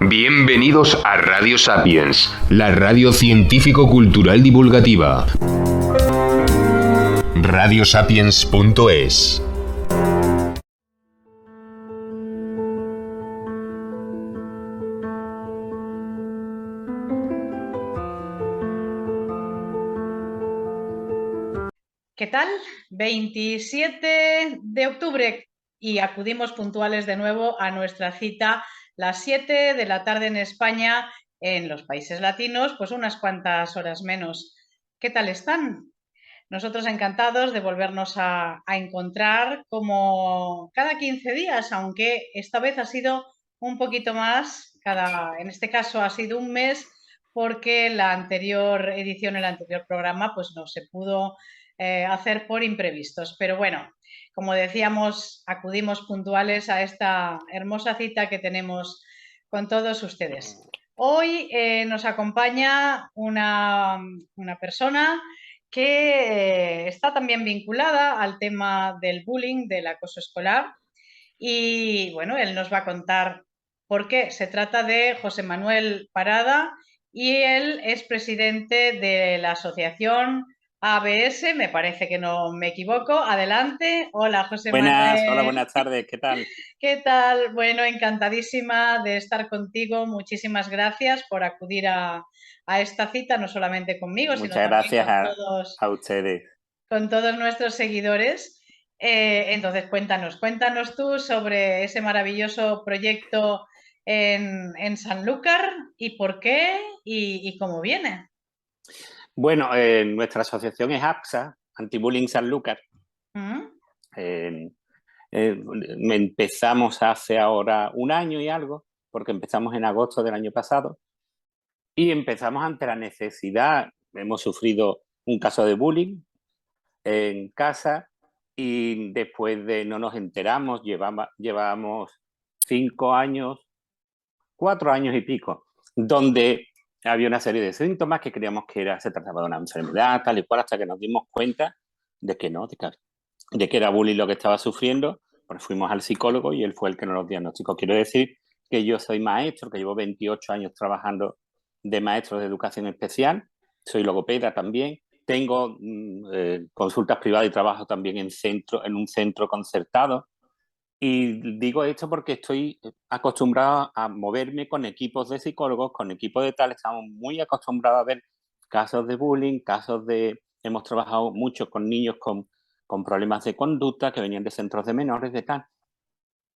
Bienvenidos a Radio Sapiens, la radio científico-cultural divulgativa. Radiosapiens.es. ¿Qué tal? 27 de octubre y acudimos puntuales de nuevo a nuestra cita, las 7 de la tarde en España, en los países latinos, pues unas cuantas horas menos. ¿Qué tal están? Nosotros encantados de volvernos a encontrar como cada 15 días, aunque esta vez ha sido un poquito más, en este caso ha sido un mes, porque la anterior edición, el anterior programa, pues no se pudo hacer por imprevistos. Pero bueno, como decíamos, acudimos puntuales a esta hermosa cita que tenemos con todos ustedes. Hoy nos acompaña una persona que está también vinculada al tema del bullying, del acoso escolar. Y bueno, él nos va a contar por qué. Se trata de José Manuel Parada y él es presidente de la asociación ABS, me parece que no me equivoco. Adelante. Hola, José Manuel. Hola, buenas tardes, ¿qué tal? ¿Qué tal? Bueno, encantadísima de estar contigo. Muchísimas gracias por acudir a esta cita, no solamente conmigo, Muchas sino también gracias con a ustedes. Con todos nuestros seguidores. Entonces, cuéntanos tú sobre ese maravilloso proyecto en Sanlúcar y por qué y cómo viene. Bueno, nuestra asociación es APSA, Anti-Bullying Sanlúcar. Empezamos hace ahora un año y algo, porque empezamos en agosto del año pasado, y empezamos ante la necesidad. Hemos sufrido un caso de bullying en casa y después de no nos enteramos, llevábamos 5 años, 4 años y pico, donde había una serie de síntomas que creíamos que se trataba de una enfermedad, tal y cual, hasta que nos dimos cuenta de que no, de que era bullying lo que estaba sufriendo. Pues fuimos al psicólogo y él fue el que nos lo diagnosticó. Quiero decir que yo soy maestro, que llevo 28 años trabajando de maestro de educación especial, soy logopeda también, tengo consultas privadas y trabajo también en un centro concertado. Y digo esto porque estoy acostumbrado a moverme con equipos de psicólogos, con equipos de tal. Estamos muy acostumbrados a ver casos de bullying, hemos trabajado mucho con niños con problemas de conducta que venían de centros de menores, de tal.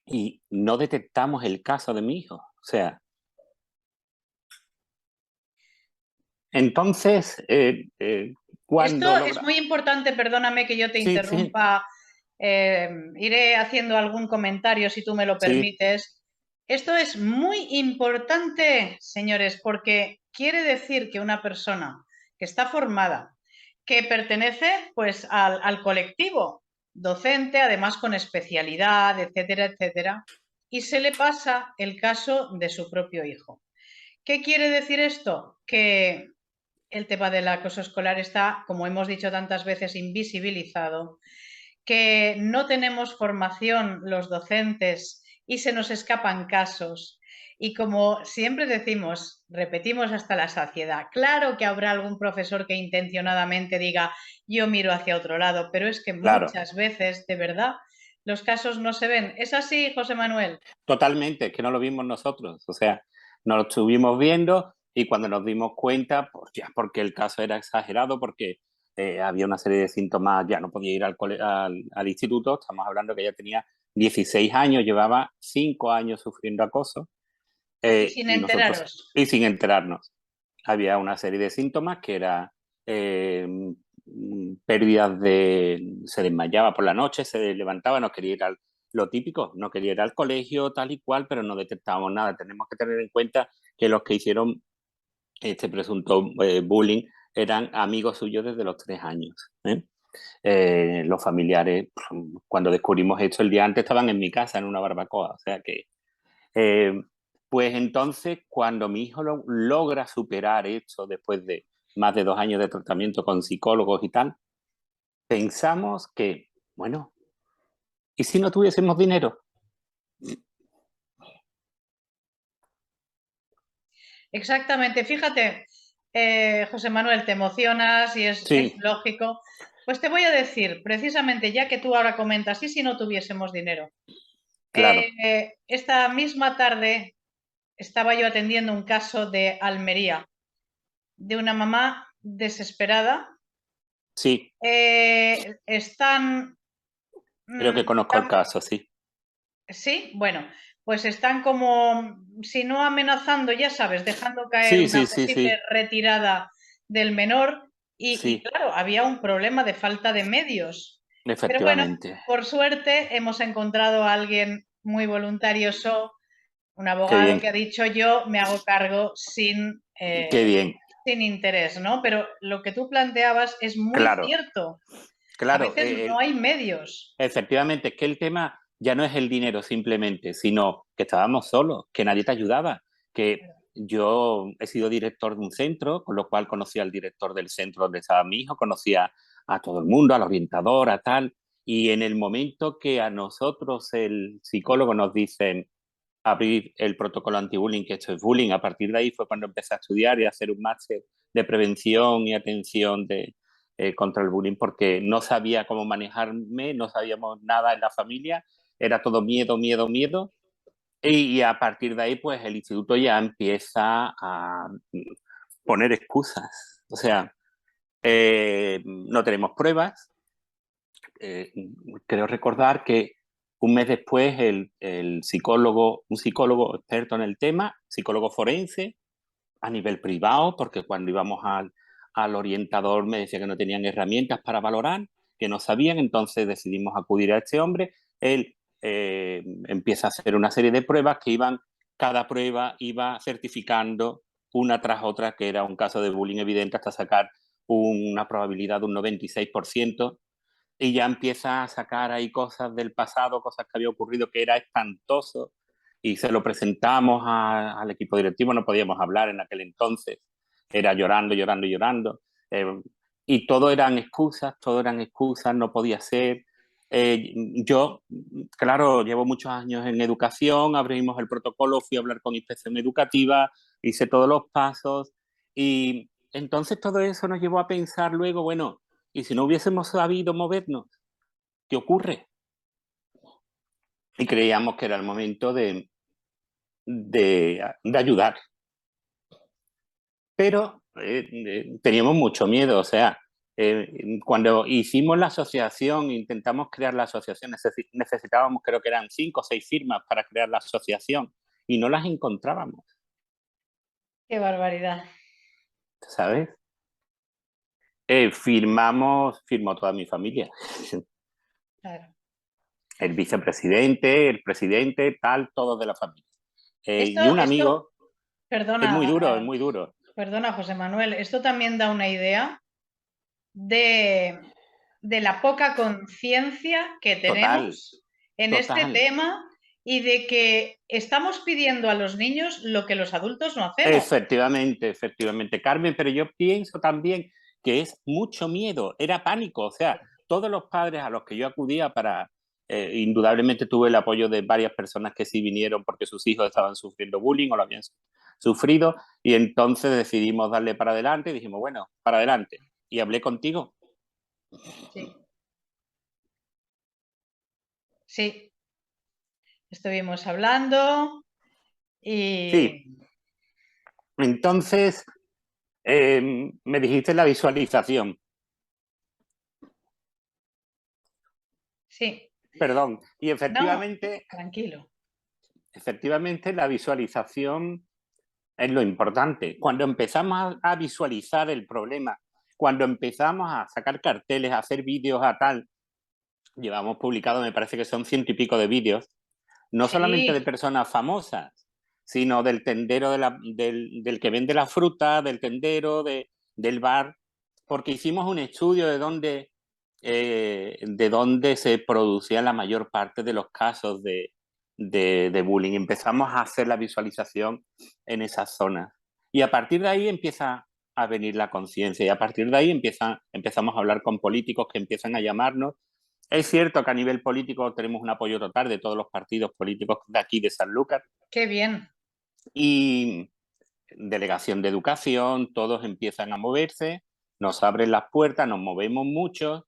Y no detectamos el caso de mi hijo. O sea, entonces, Esto es muy importante, perdóname que yo te interrumpa. Iré haciendo algún comentario si tú me lo permites. Esto es muy importante, señores, porque quiere decir que una persona que está formada, que pertenece pues al colectivo docente, además con especialidad, etcétera, etcétera, y se le pasa el caso de su propio hijo. ¿Qué quiere decir esto? Que el tema del acoso escolar está, como hemos dicho tantas veces, invisibilizado, que no tenemos formación los docentes y se nos escapan casos. Y como siempre decimos, repetimos hasta la saciedad, claro que habrá algún profesor que intencionadamente diga yo miro hacia otro lado, pero es que muchas veces, de verdad, los casos no se ven. ¿Es así, José Manuel? Totalmente, es que no lo vimos nosotros. O sea, no lo estuvimos viendo y cuando nos dimos cuenta, pues ya porque el caso era exagerado, porque había una serie de síntomas, ya no podía ir al instituto. Estamos hablando que ella tenía 16 años, llevaba 5 años sufriendo acoso. Y sin enteraros. Y sin enterarnos. Había una serie de síntomas que era pérdidas se desmayaba por la noche, se levantaba, no quería ir lo típico, no quería ir al colegio tal y cual, pero no detectábamos nada. Tenemos que tener en cuenta que los que hicieron este presunto bullying eran amigos suyos desde los 3 años. Los familiares, cuando descubrimos esto el día antes, estaban en mi casa en una barbacoa. O sea que, pues entonces, cuando mi hijo logra superar esto después de más de 2 años de tratamiento con psicólogos y tal, pensamos que, bueno, ¿y si no tuviésemos dinero? exactamente. Fíjate, José Manuel, te emocionas y es Sí, lógico. Pues te voy a decir, precisamente, ya que tú ahora comentas, ¿y si no tuviésemos dinero? claro. Esta misma tarde estaba yo atendiendo un caso de Almería, de una mamá desesperada. Sí, Están, creo que conozco el están, caso, sí. sí, bueno, pues están como, si no amenazando, ya sabes, dejando caer Sí, una sí, sí, posible sí, retirada del menor y sí, claro, había un problema de falta de medios. Pero bueno, efectivamente. por suerte hemos encontrado a alguien muy voluntarioso, un Qué abogado bien, que ha dicho yo me hago cargo qué bien. sin interés, ¿no? Pero lo que tú planteabas es muy Claro, cierto. A claro. veces no hay medios. Efectivamente, es que el tema ya no es el dinero simplemente, sino que estábamos solos, que nadie te ayudaba, que yo he sido director de un centro, con lo cual conocía al director del centro donde estaba mi hijo, conocía a todo el mundo, al orientador, a tal, y en el momento que a nosotros el psicólogo nos dice abrir el protocolo anti-bullying, que esto es bullying, a partir de ahí fue cuando empecé a estudiar y a hacer un máster de prevención y atención contra el bullying, porque no sabía cómo manejarme, no sabíamos nada en la familia, era todo miedo, miedo, miedo. Y a partir de ahí, pues el instituto ya empieza a poner excusas. O sea, no tenemos pruebas. Eh, Creo recordar que un mes después el psicólogo, un psicólogo experto en el tema, psicólogo forense, a nivel privado, porque cuando íbamos al orientador me decía que no tenían herramientas para valorar, que no sabían, entonces decidimos acudir a este hombre. Él empieza a hacer una serie de pruebas que iban, cada prueba iba certificando una tras otra que era un caso de bullying evidente hasta sacar una probabilidad de un 96% y ya empieza a sacar ahí cosas del pasado, cosas que había ocurrido que era espantoso y se lo presentamos al equipo directivo, no podíamos hablar en aquel entonces, era llorando, llorando, llorando. Eh, y todo eran excusas, no podía ser. Yo, claro, llevo muchos años en educación, abrimos el protocolo, fui a hablar con inspección educativa, hice todos los pasos y entonces todo eso nos llevó a pensar luego, bueno, y si no hubiésemos sabido movernos, ¿qué ocurre? Y creíamos que era el momento de ayudar. Pero teníamos mucho miedo, o sea, cuando hicimos la asociación, intentamos crear la asociación, necesitábamos, creo que eran 5 o 6 firmas para crear la asociación y no las encontrábamos, Qué barbaridad. ¿sabes? Firmó toda mi familia. Claro. El vicepresidente, el presidente, tal, todos de la familia. Y un Esto, amigo, es muy perdona, duro, es muy duro. perdona, José Manuel, esto también da una idea de, de la poca conciencia que Total, tenemos en este total. tema y de que estamos pidiendo a los niños lo que los adultos no hacemos. Efectivamente, efectivamente, Carmen, pero yo pienso también que es mucho miedo, era pánico, o sea, todos los padres a los que yo acudía para, indudablemente tuve el apoyo de varias personas que sí vinieron porque sus hijos estaban sufriendo bullying o lo habían sufrido y entonces decidimos darle para adelante y dijimos, bueno, para adelante. Y hablé contigo. Sí, sí, estuvimos hablando Sí, y entonces me dijiste la visualización, sí, perdón, y no, tranquilo. efectivamente la visualización es lo importante. Cuando empezamos a visualizar el problema, cuando empezamos a sacar carteles, a hacer vídeos, a tal, llevamos publicado, me parece que son 100 y pico de vídeos, no solamente de Sí, personas famosas, sino del tendero del que vende la fruta, del tendero, del bar, porque hicimos un estudio de dónde se producía la mayor parte de los casos de bullying. Empezamos a hacer la visualización en esas zonas. Y a partir de ahí empieza a venir la conciencia y a partir de ahí empezamos a hablar con políticos que empiezan a llamarnos. Es cierto que a nivel político tenemos un apoyo total de todos los partidos políticos de aquí de Sanlúcar qué bien. y delegación de educación, todos empiezan a moverse, nos abren las puertas, nos movemos mucho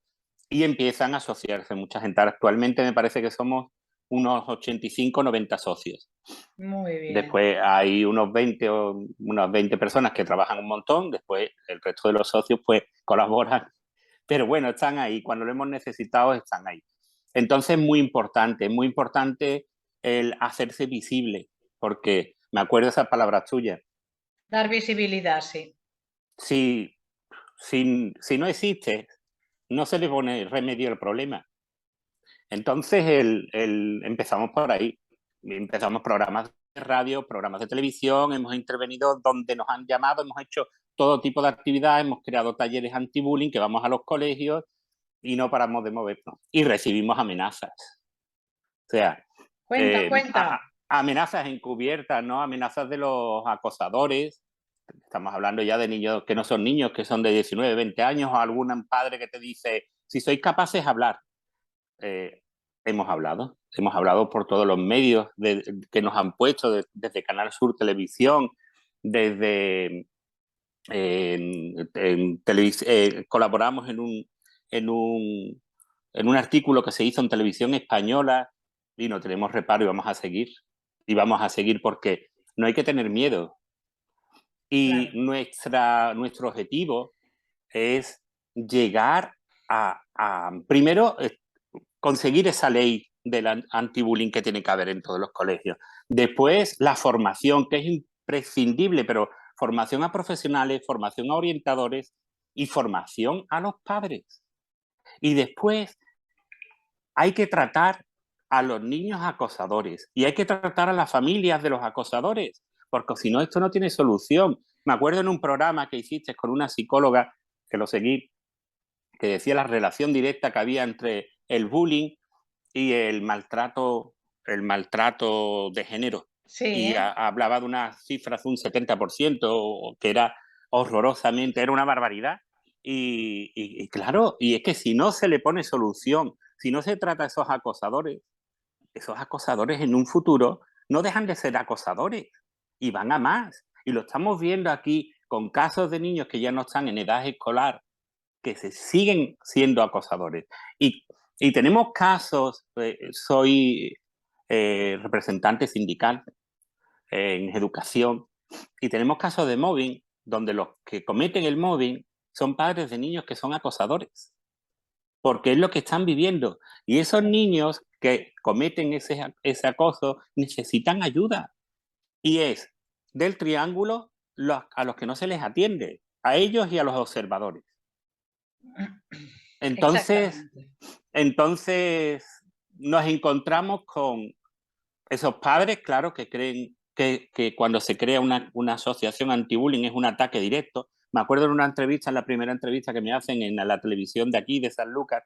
y empiezan a asociarse mucha gente. Actualmente me parece que somos unos 85, 90 socios. Muy bien. Después hay unas 20 personas que trabajan un montón, después el resto de los socios pues colaboran, pero bueno, están ahí, cuando lo hemos necesitado están ahí. Entonces es muy importante el hacerse visible, porque me acuerdo de esas palabras tuyas. Dar visibilidad, sí. Si no existe, no se le pone remedio al problema. Entonces empezamos por ahí. Empezamos programas de radio, programas de televisión, hemos intervenido donde nos han llamado, hemos hecho todo tipo de actividades, hemos creado talleres anti-bullying que vamos a los colegios y no paramos de movernos. Y recibimos amenazas. O sea, Cuenta. amenazas encubiertas, ¿no? Amenazas de los acosadores. Estamos hablando ya de niños que no son niños, que son de 19, 20 años, o algún padre que te dice, si sois capaces de hablar. Hemos hablado por todos los medios que nos han puesto, desde Canal Sur Televisión, desde colaboramos en un artículo que se hizo en Televisión Española y no tenemos reparo y vamos a seguir. Y vamos a seguir porque no hay que tener miedo. Y claro, nuestro objetivo es llegar a primero, conseguir esa ley del anti-bullying que tiene que haber en todos los colegios. Después, la formación, que es imprescindible, pero formación a profesionales, formación a orientadores y formación a los padres. Y después hay que tratar a los niños acosadores y hay que tratar a las familias de los acosadores, porque si no, esto no tiene solución. Me acuerdo en un programa que hiciste con una psicóloga, que lo seguí, que decía la relación directa que había entre el bullying y el maltrato de género. sí. Y hablaba de unas cifras de un 70%, que era horrorosamente, era una barbaridad. Y claro, y es que si no se le pone solución, si no se trata a esos acosadores en un futuro no dejan de ser acosadores y van a más. Y lo estamos viendo aquí con casos de niños que ya no están en edad escolar, que se siguen siendo acosadores. Y tenemos casos, soy representante sindical en educación, y tenemos casos de mobbing donde los que cometen el mobbing son padres de niños que son acosadores, porque es lo que están viviendo. Y esos niños que cometen ese acoso necesitan ayuda. Y es del triángulo a los que no se les atiende, a ellos y a los observadores. Entonces nos encontramos con esos padres, claro, que creen que cuando se crea una asociación anti-bullying es un ataque directo. Me acuerdo en una entrevista, en la primera entrevista que me hacen en la televisión de aquí, de San Lucas,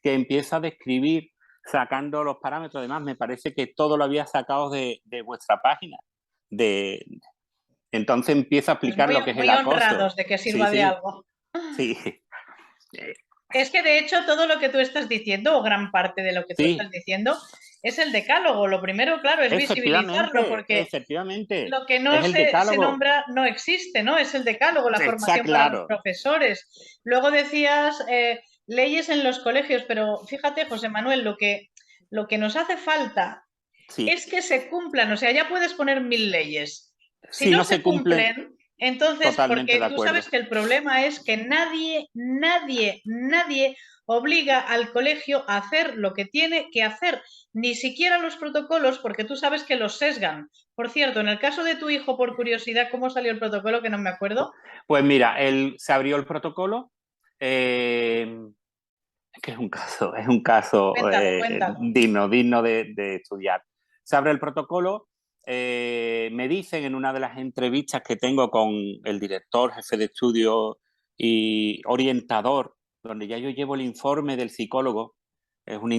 que empieza a describir, sacando los parámetros. Además, me parece que todo lo había sacado de vuestra página. Entonces empieza a explicar Pues lo que es el acoso. Muy honrados de que sirva de algo. Sí. Es que de hecho todo lo que tú estás diciendo, o gran parte de lo que tú estás diciendo, es el decálogo. Lo primero, claro, es visibilizarlo, porque lo que no se nombra no existe, ¿no? Es el decálogo, la formación para los profesores. Luego decías leyes en los colegios, pero fíjate, José Manuel, lo que nos hace falta es que se cumplan. O sea, ya puedes poner 1000 leyes. Si no se cumplen, entonces, porque tú sabes que el problema es que nadie obliga al colegio a hacer lo que tiene que hacer, ni siquiera los protocolos, porque tú sabes que los sesgan. Por cierto, en el caso de tu hijo, por curiosidad, ¿cómo salió el protocolo? Que no me acuerdo. Pues mira, se abrió el protocolo. Es que es un caso Cuéntalo. digno de estudiar. Se abre el protocolo. Me dicen en una de las entrevistas que tengo con el director, jefe de estudio y orientador, donde ya yo llevo el informe del psicólogo, es un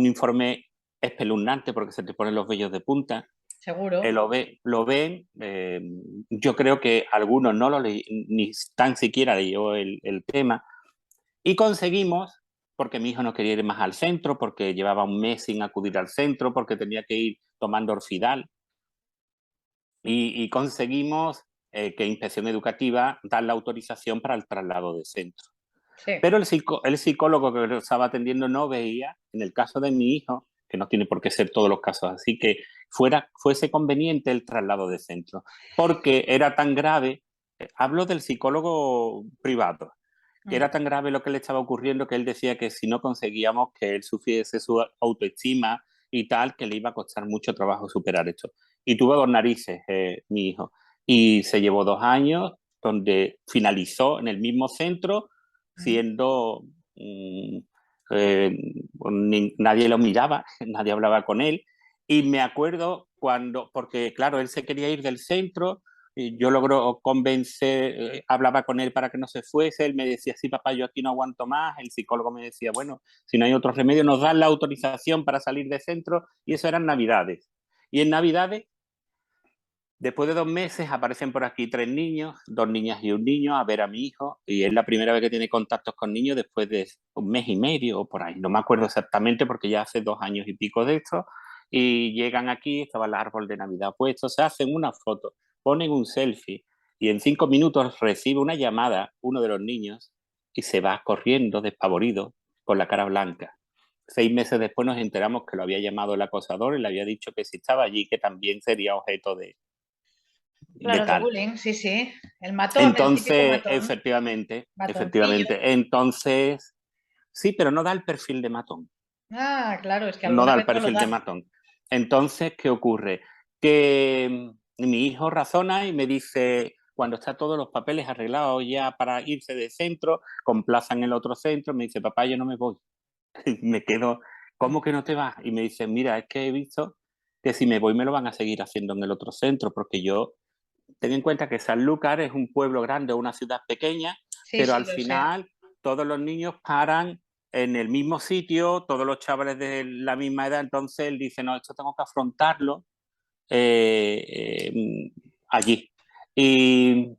informe espeluznante porque se te ponen los vellos de punta. Seguro. Lo ven, yo creo que algunos no lo ni tan siquiera leyó el tema, y conseguimos, porque mi hijo no quería ir más al centro, porque llevaba un mes sin acudir al centro, porque tenía que ir tomando Orfidal, y conseguimos que Inspección Educativa da la autorización para el traslado de centro. Sí. Pero el psicólogo que lo estaba atendiendo no veía, en el caso de mi hijo, que no tiene por qué ser todos los casos así, que fuese conveniente el traslado de centro, porque era tan grave, hablo del psicólogo privado, que era tan grave lo que le estaba ocurriendo que él decía que si no conseguíamos que él sufriese su autoestima y tal, que le iba a costar mucho trabajo superar esto. Y tuvo 2 narices, mi hijo, y se llevó 2 años donde finalizó en el mismo centro, siendo nadie lo miraba, nadie hablaba con él. Y me acuerdo cuando, porque claro, él se quería ir del centro, y yo logro convencer, hablaba con él para que no se fuese, él me decía, sí, papá, yo aquí no aguanto más, el psicólogo me decía, bueno, si no hay otro remedio, nos dan la autorización para salir de centro, y eso eran Navidades. Y en Navidades, después de 2 meses, aparecen por aquí 3 niños, 2 niñas y un niño, a ver a mi hijo, y es la primera vez que tiene contactos con niños después de 1 mes y medio o por ahí. No me acuerdo exactamente porque ya hace 2 años y pico de esto, y llegan aquí, estaba el árbol de Navidad puesto, se hacen una foto, ponen un selfie, y en 5 minutos recibe una llamada uno de los niños y se va corriendo despavorido con la cara blanca. 6 meses después nos enteramos que lo había llamado el acosador y le había dicho que si estaba allí, que también sería objeto de Claro, de tal. bullying, sí, sí. El matón, el típico Entonces, matón. efectivamente, Matoncillo. entonces, sí, pero no da el perfil de matón, Ah, claro, es que no alguna da el vez no lo perfil de dan. matón. Entonces, ¿qué ocurre? Que mi hijo razona y me dice, cuando está todos los papeles arreglados ya para irse de centro, con plaza en el otro centro, me dice, papá, yo no me voy. Me quedo, ¿cómo que no te vas? Y me dice, mira, es que he visto que si me voy me lo van a seguir haciendo en el otro centro, porque yo, ten en cuenta que Sanlúcar es un pueblo grande o una ciudad pequeña, Sí, pero sí, al lo sé. final todos los niños paran en el mismo sitio, todos los chavales de la misma edad, entonces él dice, no, esto tengo que afrontarlo allí. Y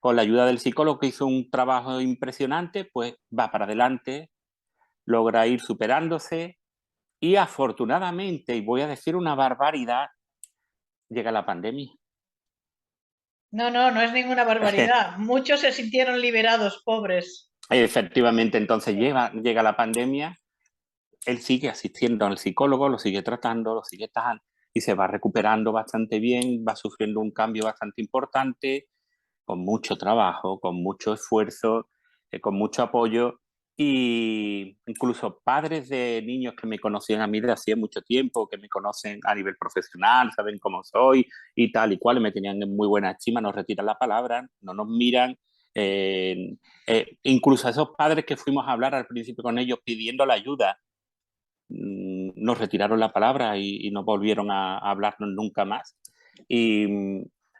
con la ayuda del psicólogo que hizo un trabajo impresionante, pues va para adelante, logra ir superándose y afortunadamente, y voy a decir una barbaridad, llega la pandemia. No, no, no es ninguna barbaridad. Muchos se sintieron liberados, pobres. Efectivamente, entonces Sí. llega la pandemia, él sigue asistiendo al psicólogo, lo sigue tratando, lo sigue tal, y se va recuperando bastante bien, va sufriendo un cambio bastante importante, con mucho trabajo, con mucho esfuerzo, con mucho apoyo, y incluso padres de niños que me conocían a mí de hacía mucho tiempo, que me conocen a nivel profesional, saben cómo soy y tal y cual, me tenían en muy buena estima, nos retiran la palabra, no nos miran. Incluso a esos padres que fuimos a hablar al principio con ellos pidiendo la ayuda, nos retiraron la palabra y no volvieron a hablarnos nunca más. Y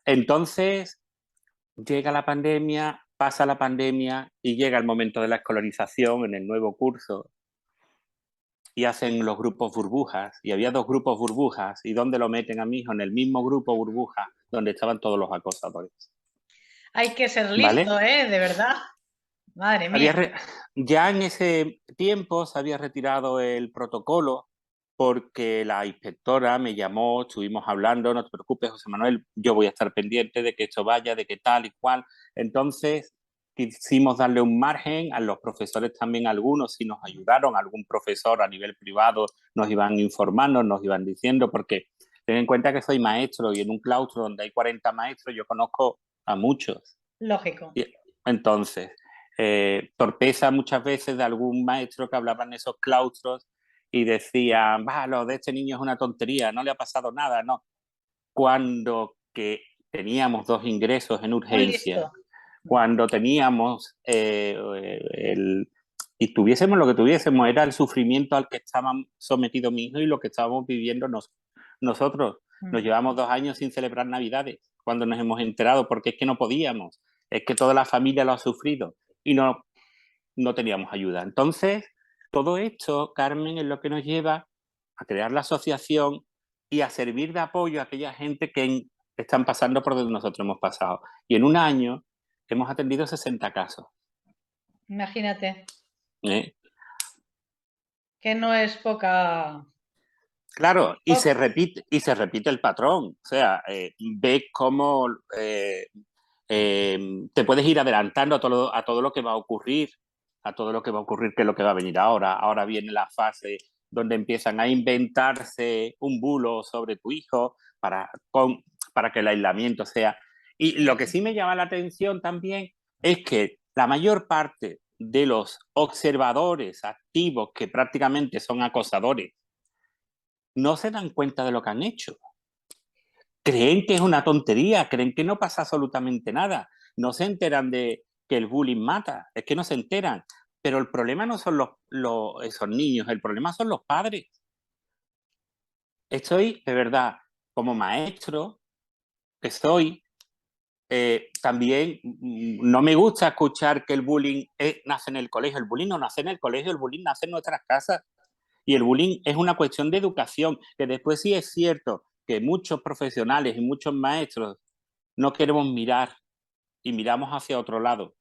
entonces llega la pandemia, pasa la pandemia y llega el momento de la escolarización en el nuevo curso y hacen los grupos burbujas. Y había 2 grupos burbujas. ¿Y dónde lo meten a mi hijo? En el mismo grupo burbuja donde estaban todos los acosadores. Hay que ser listo, ¿Vale? ¿eh? De verdad. Madre mía. Ya en ese tiempo se había retirado el protocolo porque la inspectora me llamó, estuvimos hablando, no te preocupes, José Manuel, yo voy a estar pendiente de que esto vaya, de que tal y cual. Entonces quisimos darle un margen, a los profesores también algunos sí nos ayudaron, algún profesor a nivel privado nos iban informando, nos iban diciendo, porque ten en cuenta que soy maestro y en un claustro donde hay 40 maestros yo conozco a muchos. Lógico. Entonces, torpeza muchas veces de algún maestro que hablaba en esos claustros y decía, va, lo de este niño es una tontería, no le ha pasado nada, no. Cuando que teníamos 2 ingresos en Un urgencia, listo. cuando teníamos y tuviésemos lo que tuviésemos, era el sufrimiento al que estaban sometidos mi hijo y lo que estábamos viviendo nosotros. Nos llevamos 2 años sin celebrar Navidades cuando nos hemos enterado, porque es que no podíamos, es que toda la familia lo ha sufrido y no teníamos ayuda. Entonces, todo esto, Carmen, es lo que nos lleva a crear la asociación y a servir de apoyo a aquella gente que están pasando por donde nosotros hemos pasado. Y en un año hemos atendido 60 casos. Imagínate. ¿Eh? Que no es poca. Claro, y Oh, se repite el patrón. O sea, ves cómo te puedes ir adelantando a todo lo que va a ocurrir, a todo lo que va a ocurrir, que es lo que va a venir ahora. Ahora viene la fase donde empiezan a inventarse un bulo sobre tu hijo para que el aislamiento sea. Y sí, lo que sí. sí me llama la atención también es que la mayor parte de los observadores activos, que prácticamente son acosadores, no se dan cuenta de lo que han hecho. Creen que es una tontería, creen que no pasa absolutamente nada. No se enteran de que el bullying mata, es que no se enteran. Pero el problema no son esos niños, el problema son los padres. Estoy, de verdad, como maestro que soy, también no me gusta escuchar que el bullying nace en el colegio. El bullying no nace en el colegio, el bullying nace en nuestras casas. Y el bullying es una cuestión de educación, que después sí es cierto que muchos profesionales y muchos maestros no queremos mirar y miramos hacia otro lado.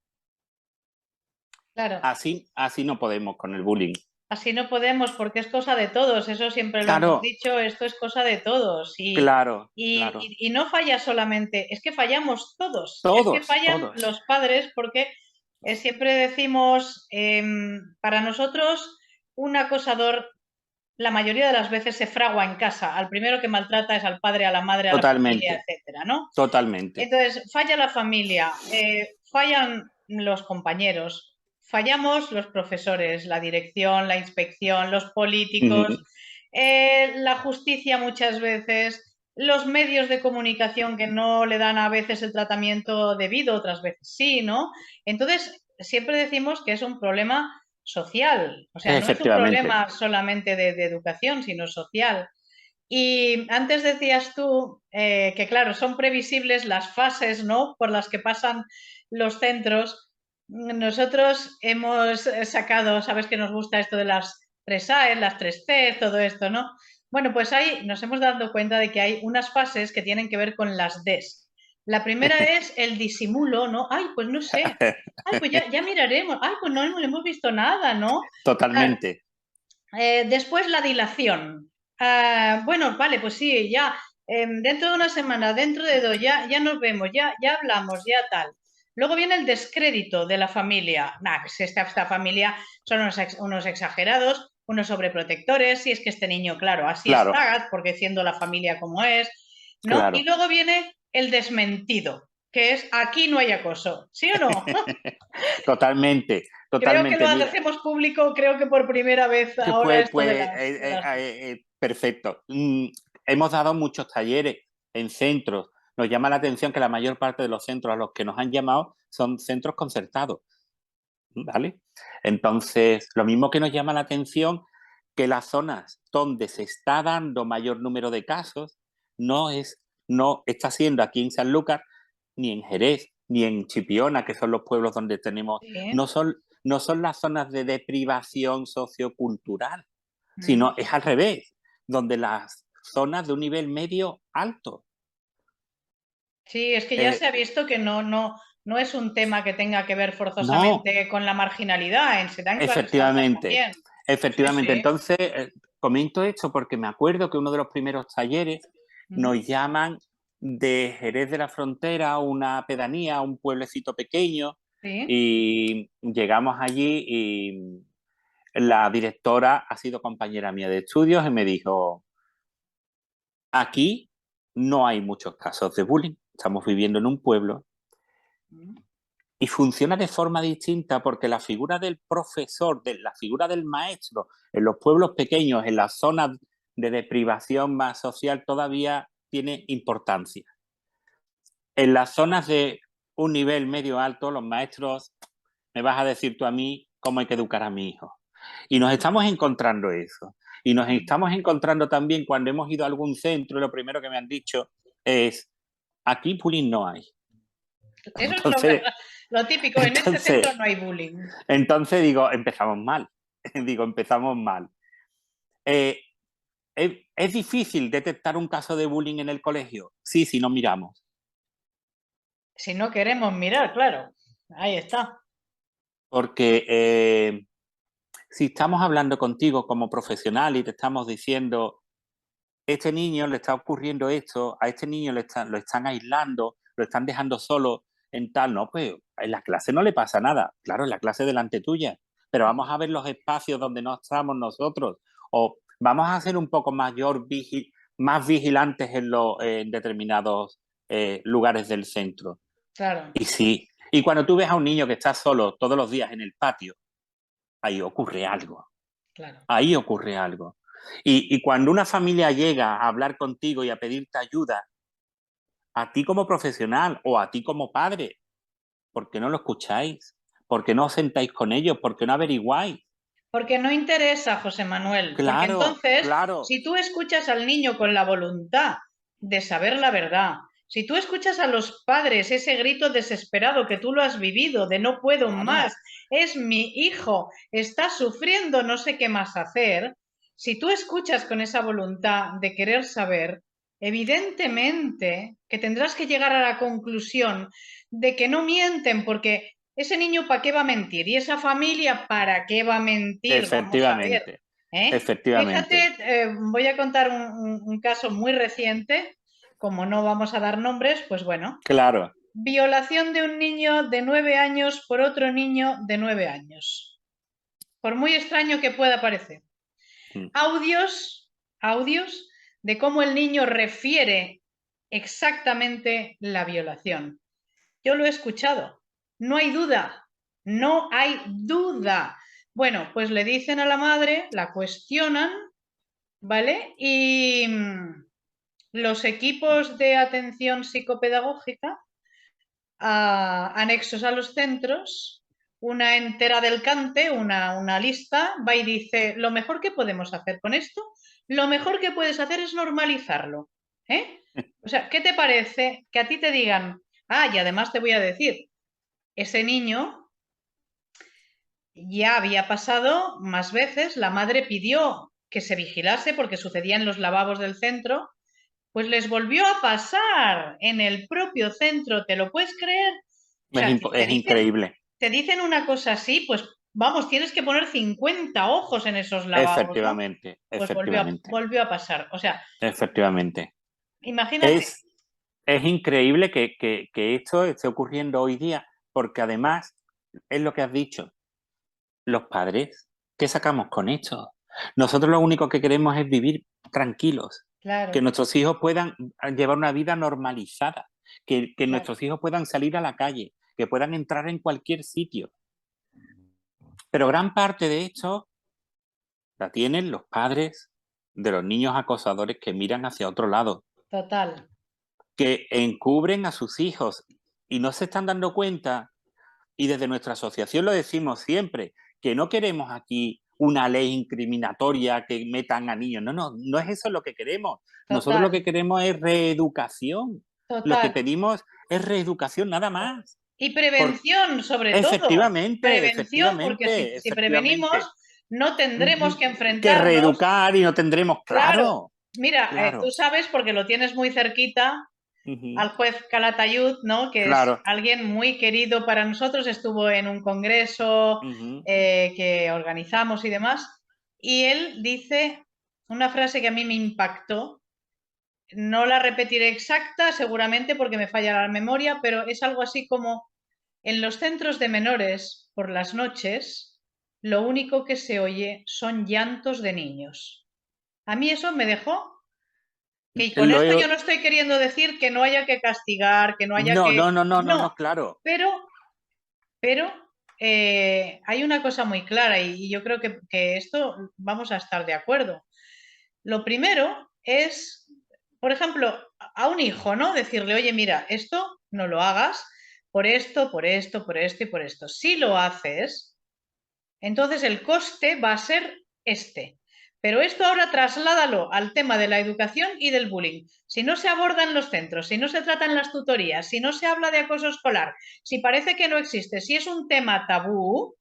Claro. Así no podemos con el bullying. Así no podemos porque es cosa de todos, eso siempre lo hemos Claro, dicho, esto es cosa de todos claro, claro. y no falla solamente, es que fallamos todos, es que Todos, fallan todos. los padres porque siempre decimos, para nosotros un acosador la mayoría de las veces se fragua en casa, al primero que maltrata es al padre, a la madre, a la familia, Totalmente, etcétera, ¿no? totalmente. Entonces, falla la familia, fallan los compañeros, fallamos los profesores, la dirección, la inspección, los políticos, la justicia muchas veces, los medios de comunicación que no le dan a veces el tratamiento debido, otras veces sí, ¿no? Entonces, siempre decimos que es un problema social, o sea, no es un Efectivamente. problema solamente de educación, sino social. Y antes decías tú que, claro, son previsibles las fases, ¿no?, por las que pasan los centros. Nosotros hemos sacado, sabes que nos gusta esto de las 3 A, las 3 C, todo esto, ¿no? Bueno, pues ahí nos hemos dado cuenta de que hay unas fases que tienen que ver con las Ds. La primera es el disimulo, ¿no? Ay, pues no sé. Ay, pues ya miraremos. Ay, pues no hemos visto nada, ¿no? Totalmente. Después la dilación. Bueno, vale, pues sí, ya dentro de una semana, dentro de dos, ya nos vemos, ya hablamos, ya tal. Luego viene el descrédito de la familia. Nah, pues esta familia son unos exagerados, unos sobreprotectores, si es que este niño, claro, así Claro, está, porque siendo la familia como es, ¿no? Y claro. luego viene el desmentido, que es aquí no hay acoso, ¿sí o no? Totalmente, Creo que lo totalmente. Mira, hacemos público, creo que por primera vez que ahora esto de las perfecto. Hemos dado muchos talleres en centros. Nos llama la atención que la mayor parte de los centros a los que nos han llamado son centros concertados, ¿vale? Entonces, lo mismo que nos llama la atención que las zonas donde se está dando mayor número de casos no está siendo aquí en Sanlúcar, ni en Jerez, ni en Chipiona, que son los pueblos donde tenemos, Sí. no son las zonas de deprivación sociocultural, Mm. sino es al revés, donde las zonas de un nivel medio alto. Sí, es que ya Eh, se ha visto que no es un tema que tenga que ver no, forzosamente con la marginalidad, se da en clases altas efectivamente, también. Sí, efectivamente. sí. Entonces, comento esto porque me acuerdo que uno de los primeros talleres Mm. nos llaman de Jerez de la Frontera, una pedanía, un pueblecito pequeño, Sí. y llegamos allí y la directora ha sido compañera mía de estudios y me dijo, aquí no hay muchos casos de bullying, estamos viviendo en un pueblo Mm. y funciona de forma distinta porque la figura del profesor, la figura del maestro en los pueblos pequeños, en las zonas de deprivación más social, todavía tiene importancia. En las zonas de un nivel medio alto, los maestros, me vas a decir tú a mí cómo hay que educar a mi hijo. Y nos estamos encontrando eso. Y nos estamos encontrando también cuando hemos ido a algún centro y lo primero que me han dicho es, aquí bullying no hay. Eso es Entonces, lo típico, en este entonces centro no hay bullying. Entonces digo, empezamos mal. Digo, empezamos mal. Eh, ¿Es difícil detectar un caso de bullying en el colegio? Sí, si no miramos. Si no queremos mirar, claro, ahí está. Porque si estamos hablando contigo como profesional y te estamos diciendo este niño le está ocurriendo esto, a este niño lo están aislando, lo están dejando solo en tal, no, pues en la clase no le pasa nada, claro, en la clase delante tuya, pero vamos a ver los espacios donde no estamos nosotros, o vamos a ser un poco más vigilantes en determinados lugares del centro. Claro. Y sí, y cuando tú ves a un niño que está solo todos los días en el patio, ahí ocurre algo. Claro. Ahí ocurre algo. Y cuando una familia llega a hablar contigo y a pedirte ayuda, a ti como profesional o a ti como padre, ¿por qué no lo escucháis? ¿Por qué no os sentáis con ellos? ¿Por qué no averiguáis? Porque no interesa, José Manuel. Porque Claro, entonces, claro. si tú escuchas al niño con la voluntad de saber la verdad, si tú escuchas a los padres ese grito desesperado que tú lo has vivido, de no puedo Claro. más, es mi hijo, está sufriendo, no sé qué más hacer, si tú escuchas con esa voluntad de querer saber, evidentemente que tendrás que llegar a la conclusión de que no mienten, porque ese niño ¿para qué va a mentir? Y esa familia ¿para qué va a mentir? Vamos a ver. Efectivamente. Efectivamente. Fíjate, voy a contar un caso muy reciente, como no vamos a dar nombres, pues bueno. Claro. Violación de un niño de 9 años por otro niño de 9 años. Por muy extraño que pueda parecer. Audios de cómo el niño refiere exactamente la violación. Yo lo he escuchado. No hay duda. No hay duda. Bueno, pues le dicen a la madre, la cuestionan, ¿vale? Y los equipos de atención psicopedagógica, anexos a los centros, una entera del cante, una lista, va y dice, lo mejor que podemos hacer con esto, lo mejor que puedes hacer es normalizarlo. O sea, ¿qué te parece que a ti te digan, y además te voy a decir, ese niño ya había pasado más veces, la madre pidió que se vigilase porque sucedía en los lavabos del centro, pues les volvió a pasar en el propio centro, ¿te lo puedes creer? O sea, Es increíble. Te dicen una cosa así, pues vamos, tienes que poner 50 ojos en esos lavabos, efectivamente, ¿no? Pues efectivamente. volvió a pasar. O sea, efectivamente. Imagínate. Es increíble que esto esté ocurriendo hoy día, porque además, es lo que has dicho, los padres, ¿qué sacamos con esto? Nosotros lo único que queremos es vivir tranquilos, Claro. que nuestros hijos puedan llevar una vida normalizada, que Claro. nuestros hijos puedan salir a la calle, que puedan entrar en cualquier sitio. Pero gran parte de esto la tienen los padres de los niños acosadores que miran hacia otro lado. Total. Que encubren a sus hijos y no se están dando cuenta, y desde nuestra asociación lo decimos siempre, que no queremos aquí una ley incriminatoria que metan a niños. No es eso lo que queremos. Total. Nosotros lo que queremos es reeducación. Total. Lo que pedimos es reeducación, nada más. Y prevención, sobre todo. Efectivamente, Prevención, porque si prevenimos, no tendremos que enfrentarnos. Que reeducar y no tendremos, claro. Mira, claro. Tú sabes, porque lo tienes muy cerquita, al juez Calatayud, ¿no? Que es alguien muy querido para nosotros, estuvo en un congreso que organizamos y demás, y él dice una frase que a mí me impactó, no la repetiré exacta, seguramente porque me falla la memoria, pero es algo así como, en los centros de menores, por las noches, lo único que se oye son llantos de niños. A mí eso me dejó. Y con esto yo no estoy queriendo decir que no haya que castigar, que no haya que... No, claro. Pero hay una cosa muy clara y yo creo que esto vamos a estar de acuerdo. Lo primero es, por ejemplo, a un hijo, ¿no? Decirle, oye, mira, esto no lo hagas por esto, por esto, por esto y por esto. Si lo haces, entonces el coste va a ser este. Pero esto ahora trasládalo al tema de la educación y del bullying. Si no se abordan los centros, si no se tratan las tutorías, si no se habla de acoso escolar, si parece que no existe, si es un tema tabú,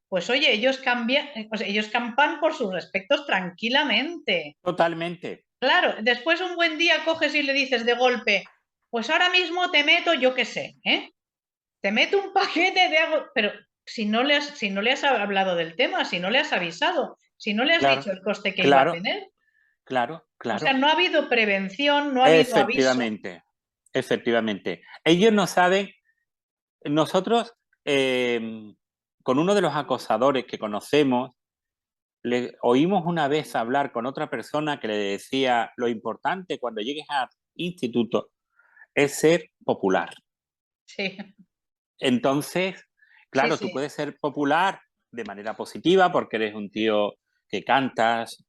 pues oye, ellos campan por sus respectos tranquilamente. Totalmente. Claro, después un buen día coges y le dices de golpe, pues ahora mismo te meto, yo qué sé, te meto un paquete de algo, pero si no le has hablado del tema, si no le has avisado, si no le has dicho el coste que iba a tener. claro, O sea, claro. no ha habido prevención, no ha habido aviso. Efectivamente, efectivamente. Ellos no saben, nosotros, con uno de los acosadores que conocemos, le oímos una vez hablar con otra persona que le decía: lo importante cuando llegues al instituto es ser popular. Sí, Entonces, sí, claro, tú sí. puedes ser popular de manera positiva porque eres un tío que cantas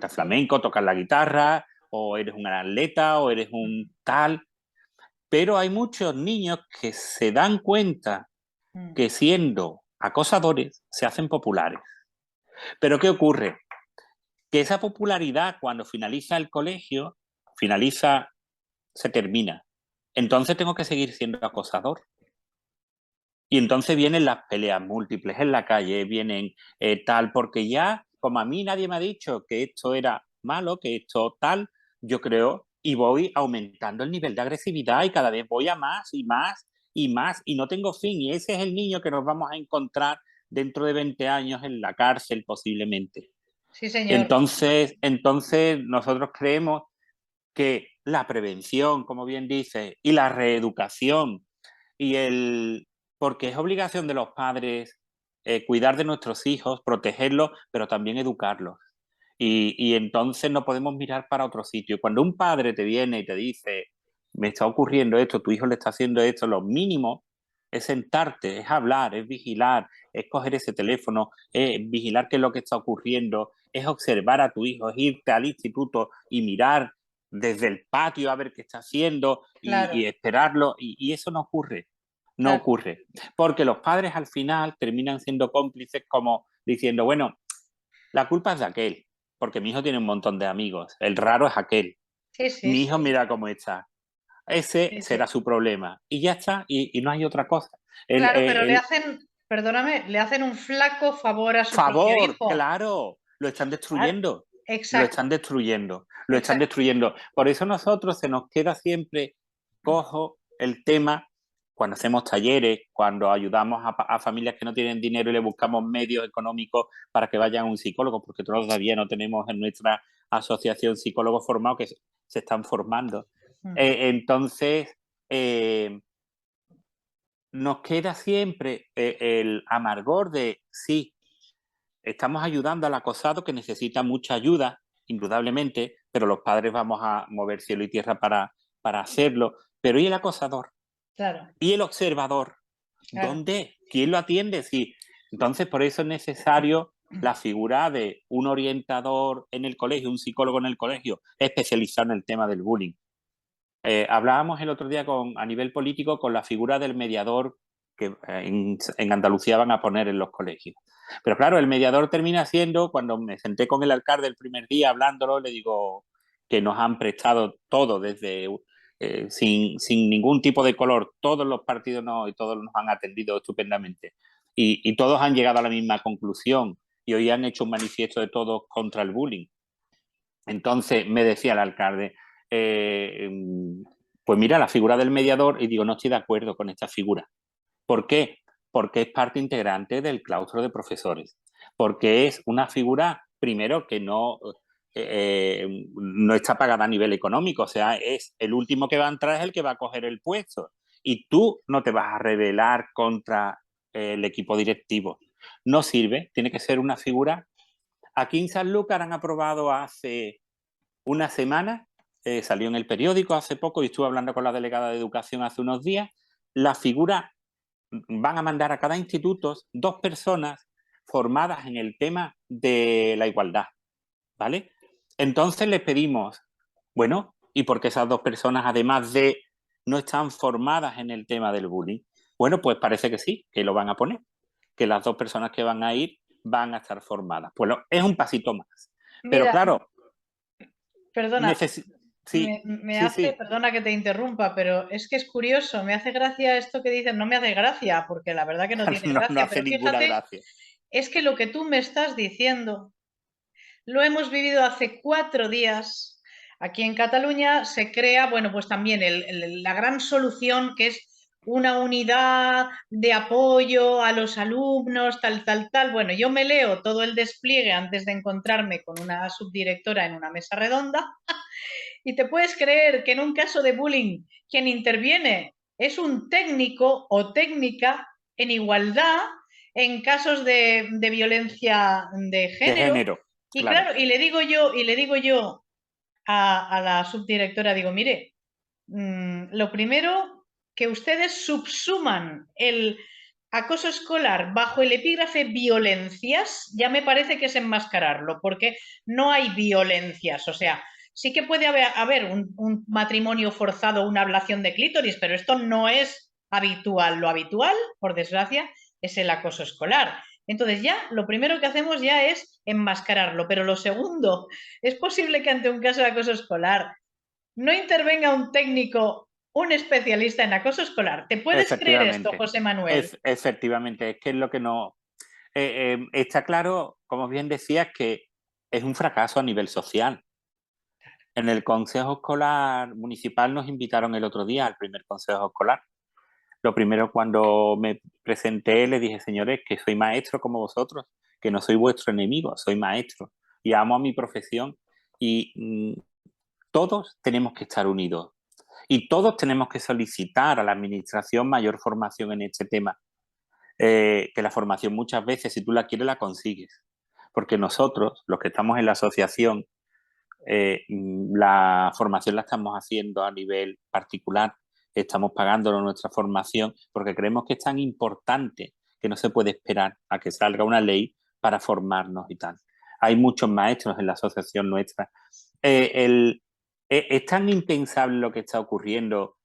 flamenco, tocas la guitarra, o eres un gran atleta, o eres un tal, pero hay muchos niños que se dan cuenta Mm, que siendo acosadores se hacen populares. Pero ¿qué ocurre? Que esa popularidad, cuando finaliza el colegio, finaliza, se termina. Entonces tengo que seguir siendo acosador. Y entonces vienen las peleas múltiples en la calle, vienen tal, porque ya, como a mí nadie me ha dicho que esto era malo, que esto tal, yo creo, y voy aumentando el nivel de agresividad y cada vez voy a más y más y más, y no tengo fin. Y ese es el niño que nos vamos a encontrar dentro de 20 años en la cárcel posiblemente. sí, señor. Entonces nosotros creemos que la prevención, como bien dice, y la reeducación y porque es obligación de los padres cuidar de nuestros hijos, protegerlos, pero también educarlos. Y entonces no podemos mirar para otro sitio. Cuando un padre te viene y te dice: me está ocurriendo esto, tu hijo le está haciendo esto, lo mínimo es sentarte, es hablar, es vigilar, es coger ese teléfono, es vigilar qué es lo que está ocurriendo, es observar a tu hijo, es irte al instituto y mirar desde el patio a ver qué está haciendo y Claro, esperarlo. Y eso no ocurre, no claro. ocurre. Porque los padres al final terminan siendo cómplices, como diciendo: bueno, la culpa es de aquel, porque mi hijo tiene un montón de amigos, el raro es aquel. Sí, sí, Mi hijo sí. mira cómo está, ese Sí, será sí. su problema. Y ya está, y no hay otra cosa. Claro, pero le hacen, perdóname, le hacen un flaco favor a su propio Favor, hijo. claro, lo están Claro, destruyendo, lo están exacto, destruyendo, lo están exacto. destruyendo. Por eso nosotros se nos queda siempre cojo el tema cuando hacemos talleres, cuando ayudamos a familias que no tienen dinero y le buscamos medios económicos para que vayan a un psicólogo, porque todavía no tenemos en nuestra asociación psicólogos formados que se están formando. Mm, Entonces, nos queda siempre el amargor de sí, estamos ayudando al acosado que necesita mucha ayuda, indudablemente, pero los padres vamos a mover cielo y tierra para hacerlo. Pero ¿y el acosador? claro, ¿Y el observador? claro. ¿Dónde? ¿Quién lo atiende? Sí. Entonces, por eso es necesario la figura de un orientador en el colegio, un psicólogo en el colegio, especializado en el tema del bullying. Hablábamos el otro día a nivel político con la figura del mediador que en Andalucía van a poner en los colegios. Pero claro, el mediador termina siendo, cuando me senté con el alcalde el primer día hablándolo, le digo que nos han prestado todo desde sin ningún tipo de color, todos los partidos y todos nos han atendido estupendamente. Y todos han llegado a la misma conclusión y hoy han hecho un manifiesto de todos contra el bullying. Entonces me decía el alcalde, eh, pues mira, la figura del mediador, y digo, no estoy de acuerdo con esta figura. ¿Por qué? Porque es parte integrante del claustro de profesores. Porque es una figura, primero, que no está pagada a nivel económico, o sea, es el último que va a entrar es el que va a coger el puesto. Y tú no te vas a rebelar contra el equipo directivo. No sirve, tiene que ser una figura. Aquí en Sanlúcar han aprobado hace una semana, salió en el periódico hace poco y estuve hablando con la delegada de Educación hace unos días, la figura, van a mandar a cada instituto 2 personas formadas en el tema de la igualdad, ¿vale? Entonces les pedimos, bueno, ¿y por qué esas 2 personas, además de no están formadas en el tema del bullying? Bueno, pues parece que sí, que lo van a poner, que las 2 personas que van a ir van a estar formadas. Pues es un pasito más. Pero Mira, claro, perdona, sí, me sí, hace, sí. perdona que te interrumpa, pero es que es curioso, me hace gracia esto que dicen, no me hace gracia, porque la verdad que no tiene No, no gracia, hace pero ninguna fíjate, gracia. es que lo que tú me estás diciendo lo hemos vivido hace 4 días. Aquí en Cataluña se crea, bueno, pues también la gran solución que es una unidad de apoyo a los alumnos, tal. Bueno, yo me leo todo el despliegue antes de encontrarme con una subdirectora en una mesa redonda y te puedes creer que en un caso de bullying quien interviene es un técnico o técnica en igualdad en casos de violencia de De género. género, Y claro. claro, y le digo yo a la subdirectora, digo, mire, lo primero que ustedes subsuman el acoso escolar bajo el epígrafe violencias, ya me parece que es enmascararlo, porque no hay violencias, o sea, sí que puede haber un matrimonio forzado, una ablación de clítoris, pero esto no es habitual. Lo habitual, por desgracia, es el acoso escolar. Entonces ya lo primero que hacemos ya es enmascararlo, pero lo segundo, es posible que ante un caso de acoso escolar no intervenga un técnico, un especialista en acoso escolar. ¿Te puedes creer esto, Efectivamente. José Manuel? Efectivamente, es que es lo que no... está claro, como bien decías, que es un fracaso a nivel social. En el Consejo Escolar Municipal nos invitaron el otro día al primer Consejo Escolar. Lo primero, cuando me presenté, le dije, señores, que soy maestro como vosotros, que no soy vuestro enemigo, soy maestro y amo a mi profesión y todos tenemos que estar unidos y todos tenemos que solicitar a la administración mayor formación en este tema. Que la formación muchas veces, si tú la quieres, la consigues. Porque nosotros, los que estamos en la asociación, la formación la estamos haciendo a nivel particular, estamos pagando nuestra formación porque creemos que es tan importante que no se puede esperar a que salga una ley para formarnos y tal. Hay muchos maestros en la asociación nuestra. Es tan impensable lo que está ocurriendo.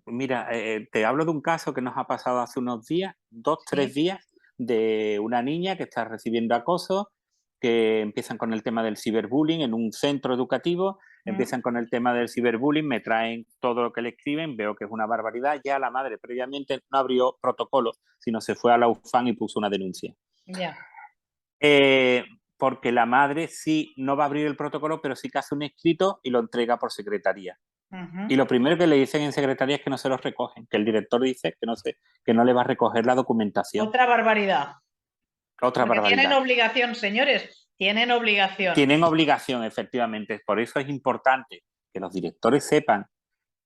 Mira, te hablo de un caso que nos ha pasado hace unos días, 2, 3 Sí. días, de una niña que está recibiendo acoso, que empiezan con el tema del ciberbullying en un centro educativo, empiezan con el tema del ciberbullying, me traen todo lo que le escriben, veo que es una barbaridad, ya la madre previamente no abrió protocolo, sino se fue a la UFAN y puso una denuncia. Ya. Porque la madre sí no va a abrir el protocolo, pero sí que hace un escrito y lo entrega por secretaría. Y lo primero que le dicen en secretaría es que no se los recogen, que el director dice que no le va a recoger la documentación. Otra barbaridad. Otra Porque tienen barbaridad. obligación, señores, tienen obligación. Tienen obligación, efectivamente. Por eso es importante que los directores sepan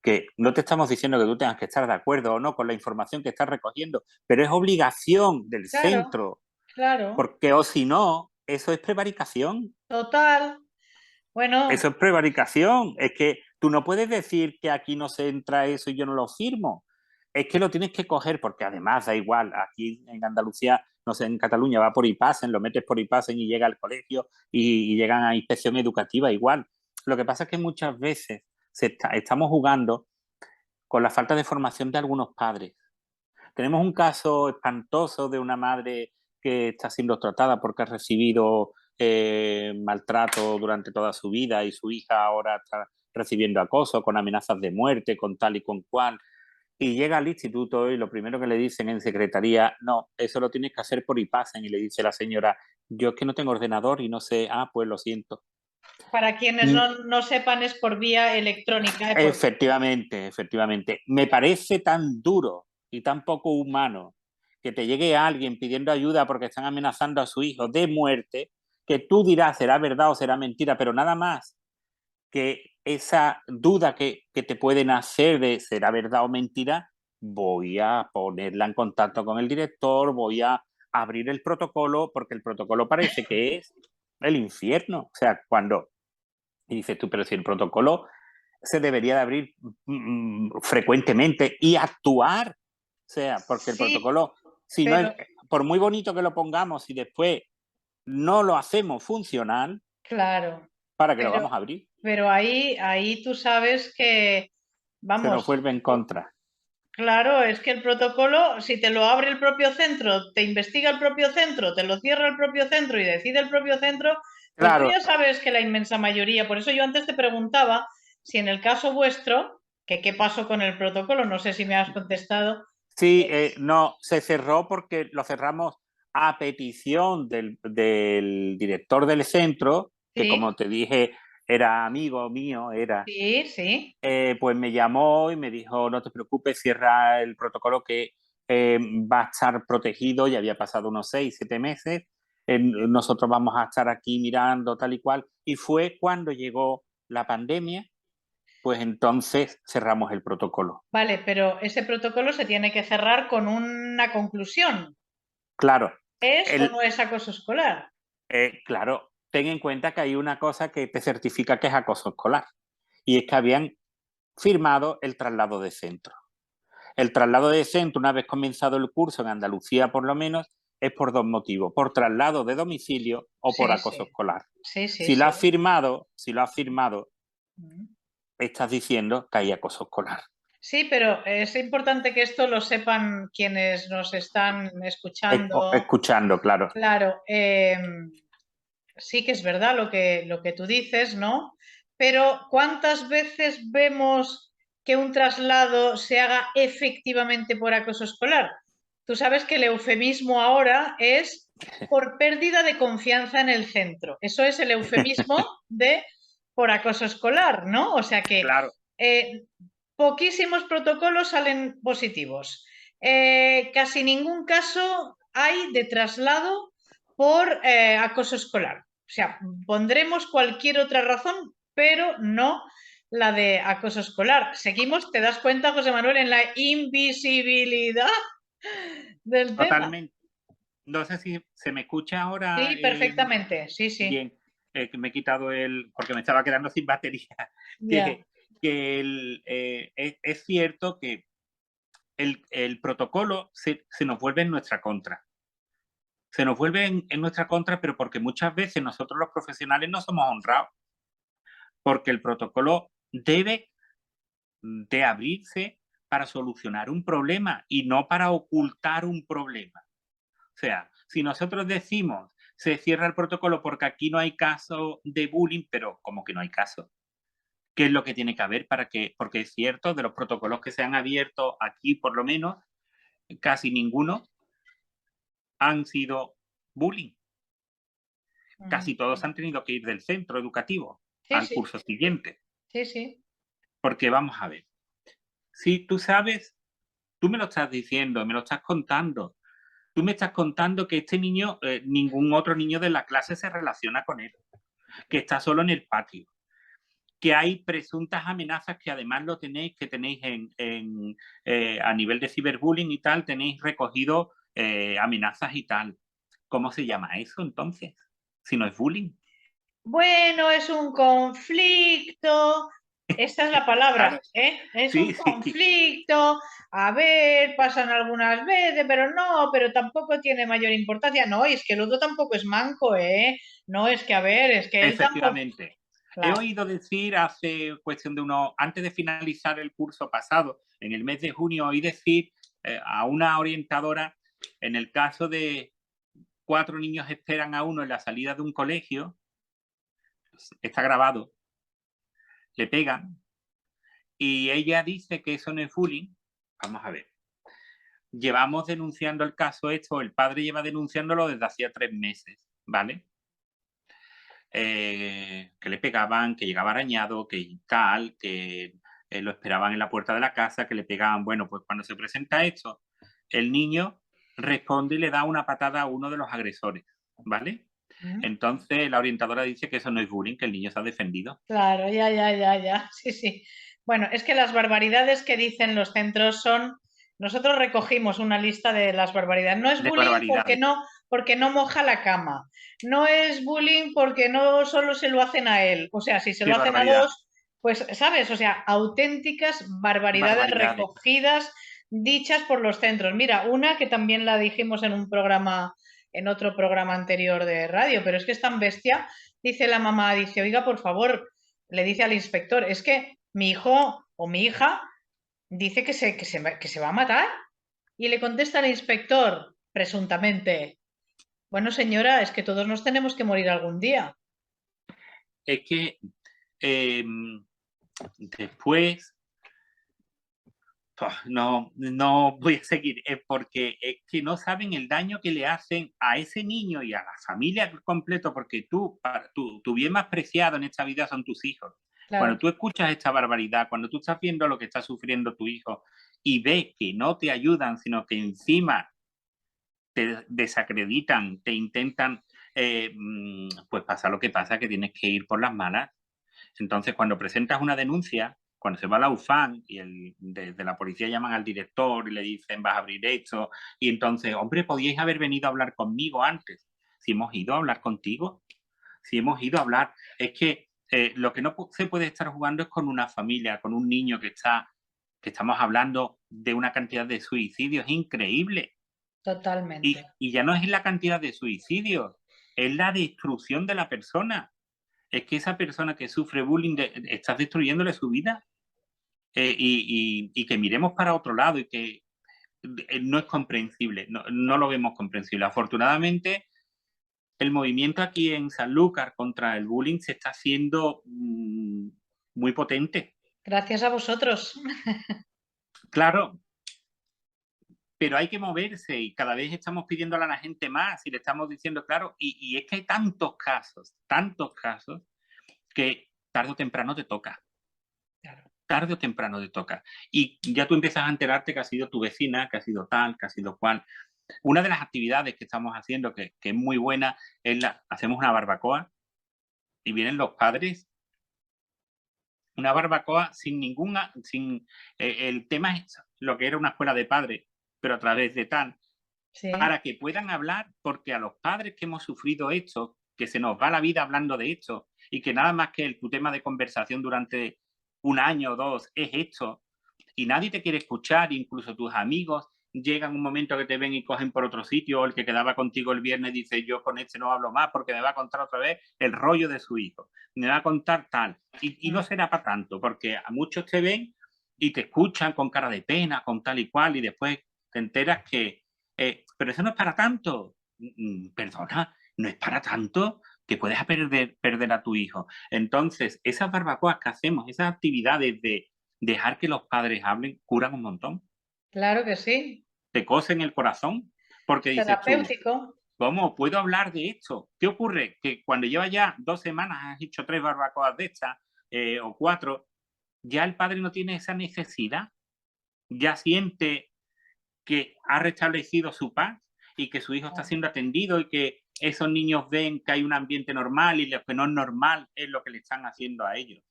que no te estamos diciendo que tú tengas que estar de acuerdo o no con la información que estás recogiendo, pero es obligación del Claro, centro, claro, porque o si no, eso es prevaricación. total. Eso Bueno, es prevaricación. Es que tú no puedes decir que aquí no se entra eso y yo no lo firmo. Es que lo tienes que coger porque además da igual. Aquí en Andalucía, no sé, en Cataluña va por IPASEN, lo metes por IPASEN y llega al colegio y llegan a inspección educativa igual. Lo que pasa es que muchas veces estamos jugando con la falta de formación de algunos padres. Tenemos un caso espantoso de una madre que está siendo tratada porque ha recibido maltrato durante toda su vida y su hija ahora está recibiendo acoso con amenazas de muerte, con tal y con cual. Y llega al instituto y lo primero que le dicen en secretaría, no, eso lo tienes que hacer por IPASEN. Y le dice la señora, yo es que no tengo ordenador y no sé, pues lo siento. para quienes no sepan, es por vía electrónica. Efectivamente, efectivamente. Me parece tan duro y tan poco humano que te llegue alguien pidiendo ayuda porque están amenazando a su hijo de muerte, que tú dirás será verdad o será mentira, pero nada más que esa duda que te pueden hacer de será verdad o mentira, voy a ponerla en contacto con el director, voy a abrir el protocolo, porque el protocolo parece que es el infierno. O sea, cuando y dices tú, pero si el protocolo se debería de abrir frecuentemente y actuar. O sea, porque el Sí, protocolo, si no es, pero por muy bonito que lo pongamos y después no lo hacemos funcional, claro, ¿para qué lo pero, vamos a abrir? pero ahí tú sabes que, Se nos vamos, vuelve en contra. claro, es que el protocolo, si te lo abre el propio centro, te investiga el propio centro, te lo cierra el propio centro y decide el propio centro, pues tú Claro, ya sabes que la inmensa mayoría, por eso yo antes te preguntaba si en el caso vuestro, que qué pasó con el protocolo, no sé si me has contestado. sí, no, se cerró porque lo cerramos a petición del director del centro, que Sí, como te dije, era amigo mío, Sí, sí. pues me llamó y me dijo, no te preocupes, cierra el protocolo que va a estar protegido, ya había pasado unos 6, 7 meses, nosotros vamos a estar aquí mirando tal y cual. Y fue cuando llegó la pandemia, pues entonces cerramos el protocolo. Vale, pero ese protocolo se tiene que cerrar con una conclusión. Claro, ¿Es o no es acoso escolar? claro, ten en cuenta que hay una cosa que te certifica que es acoso escolar, y es que habían firmado el traslado de centro. El traslado de centro, una vez comenzado el curso en Andalucía por lo menos, es por 2 motivos, por traslado de domicilio o por Sí, acoso sí. escolar. Sí, sí, Si lo sí. has firmado, Mm. estás diciendo que hay acoso escolar. Sí, pero es importante que esto lo sepan quienes nos están escuchando. Escuchando, claro. Claro, sí que es verdad lo que tú dices, ¿no? Pero ¿cuántas veces vemos que un traslado se haga efectivamente por acoso escolar? Tú sabes que el eufemismo ahora es por pérdida de confianza en el centro. Eso es el eufemismo de por acoso escolar, ¿no? O sea que Claro. poquísimos protocolos salen positivos. Casi ningún caso hay de traslado por acoso escolar. O sea, pondremos cualquier otra razón, pero no la de acoso escolar. Seguimos, ¿te das cuenta, José Manuel, en la invisibilidad del tema? Totalmente. No sé si se me escucha ahora Sí, perfectamente. Sí, sí. bien, que me he quitado porque me estaba quedando sin batería. Ya. Es cierto que el protocolo se nos vuelve en nuestra contra. Se nos vuelve en nuestra contra, pero porque muchas veces nosotros los profesionales no somos honrados, porque el protocolo debe de abrirse para solucionar un problema y no para ocultar un problema. O sea, si nosotros decimos se cierra el protocolo porque aquí no hay caso de bullying, pero como que no hay caso. ¿Qué es lo que tiene que haber para que, porque es cierto, de los protocolos que se han abierto aquí por lo menos, casi ninguno han sido bullying. Casi todos han tenido que ir del centro educativo Sí, al sí, curso siguiente. sí, sí. Porque vamos a ver, si tú sabes, tú me lo estás diciendo, me lo estás contando, tú me estás contando que este niño, ningún otro niño de la clase se relaciona con él, que está solo en el patio, que hay presuntas amenazas que además lo tenéis, que tenéis a nivel de ciberbullying y tal, tenéis recogido amenazas y tal. ¿Cómo se llama eso entonces? Si no es bullying. Bueno, es un conflicto. Esta es la Claro, palabra, ¿eh? Es un sí, sí. conflicto. A ver, pasan algunas veces, pero no, pero tampoco tiene mayor importancia. No, y es que el otro tampoco es manco, ¿eh? No, es que, a ver, es que él tampoco. Efectivamente. He Claro. oído decir hace cuestión de antes de finalizar el curso pasado, en el mes de junio, oí decir a una orientadora, en el caso de 4 niños esperan a uno en la salida de un colegio, está grabado, le pegan, y ella dice que eso no es bullying. Vamos a ver. Llevamos denunciando el caso esto, el padre lleva denunciándolo desde hacía 3 meses, ¿vale? Que le pegaban, que llegaba arañado, que tal, que lo esperaban en la puerta de la casa, que le pegaban. Bueno, pues cuando se presenta esto, el niño responde y le da una patada a uno de los agresores, ¿vale? Mm. Entonces la orientadora dice que eso no es bullying, que el niño se ha defendido. Claro, ya, ya, ya, ya. Sí, sí. Bueno, es que las barbaridades que dicen los centros son. Nosotros recogimos una lista de las barbaridades. No es De bullying barbaridades. porque no moja la cama. No es bullying porque no solo se lo hacen a él. O sea, si se lo Qué hacen a barbaridad. dos, pues, ¿sabes? O sea, auténticas barbaridades Barbaridades. recogidas, dichas por los centros. Mira, una que también la dijimos en un programa, en otro programa anterior de radio, pero es que es tan bestia. Dice la mamá, dice, oiga, por favor, le dice al inspector, es que mi hijo o mi hija dice que se va a matar. Y le contesta el inspector, presuntamente, bueno señora, es que todos nos tenemos que morir algún día. Es que después No, no voy a seguir, porque es que no saben el daño que le hacen a ese niño y a la familia al completo, porque tu bien más preciado en esta vida son tus hijos. Cuando Claro, tú escuchas esta barbaridad, cuando tú estás viendo lo que está sufriendo tu hijo y ves que no te ayudan, sino que encima te desacreditan, te intentan, pues pasa lo que pasa, que tienes que ir por las malas. Entonces, cuando presentas una denuncia, cuando se va a la UFAN y desde la policía llaman al director y le dicen vas a abrir esto, y entonces, hombre, podíais haber venido a hablar conmigo antes. Si hemos ido a hablar contigo, si hemos ido a hablar, es que lo que no se puede estar jugando es con una familia, con un niño que estamos hablando de una cantidad de suicidios increíble. totalmente. Y ya no es la cantidad de suicidios, es la destrucción de la persona. Es que esa persona que sufre bullying estás destruyéndole su vida. Y que miremos para otro lado y que no es comprensible, no lo vemos comprensible. Afortunadamente, el movimiento aquí en Sanlúcar contra el bullying se está haciendo muy potente. Gracias a vosotros. Claro, pero hay que moverse y cada vez estamos pidiéndole a la gente más y le estamos diciendo, claro, y es que hay tantos casos, que tarde o temprano te toca. Claro. Tarde o temprano te toca. Y ya tú empiezas a enterarte que ha sido tu vecina, que ha sido tal, que ha sido cual. Una de las actividades que estamos haciendo, que es muy buena, es hacemos una barbacoa y vienen los padres. Una barbacoa el tema es lo que era una escuela de padres, pero a través de tal, Sí, para que puedan hablar, porque a los padres que hemos sufrido esto, que se nos va la vida hablando de esto, y que nada más que tu tema de conversación durante un año o dos es esto, y nadie te quiere escuchar, incluso tus amigos llegan un momento que te ven y cogen por otro sitio, o el que quedaba contigo el viernes dice yo con este no hablo más porque me va a contar otra vez el rollo de su hijo, me va a contar tal, y no será para tanto, porque a muchos te ven y te escuchan con cara de pena, con tal y cual, y después te enteras que, pero eso no es para tanto, perdona, no es para tanto, que puedes perder a tu hijo. Entonces, esas barbacoas que hacemos, esas actividades de dejar que los padres hablen, curan un montón. claro que sí. Te cosen el corazón porque Es dices tú, terapéutico. ¿cómo puedo hablar de esto? ¿Qué ocurre? Que cuando llevas ya 2 semanas, has hecho 3 barbacoas de estas, o 4, ya el padre no tiene esa necesidad, ya siente que ha restablecido su paz y que su hijo está siendo atendido y que esos niños ven que hay un ambiente normal y lo que no es normal es lo que le están haciendo a ellos.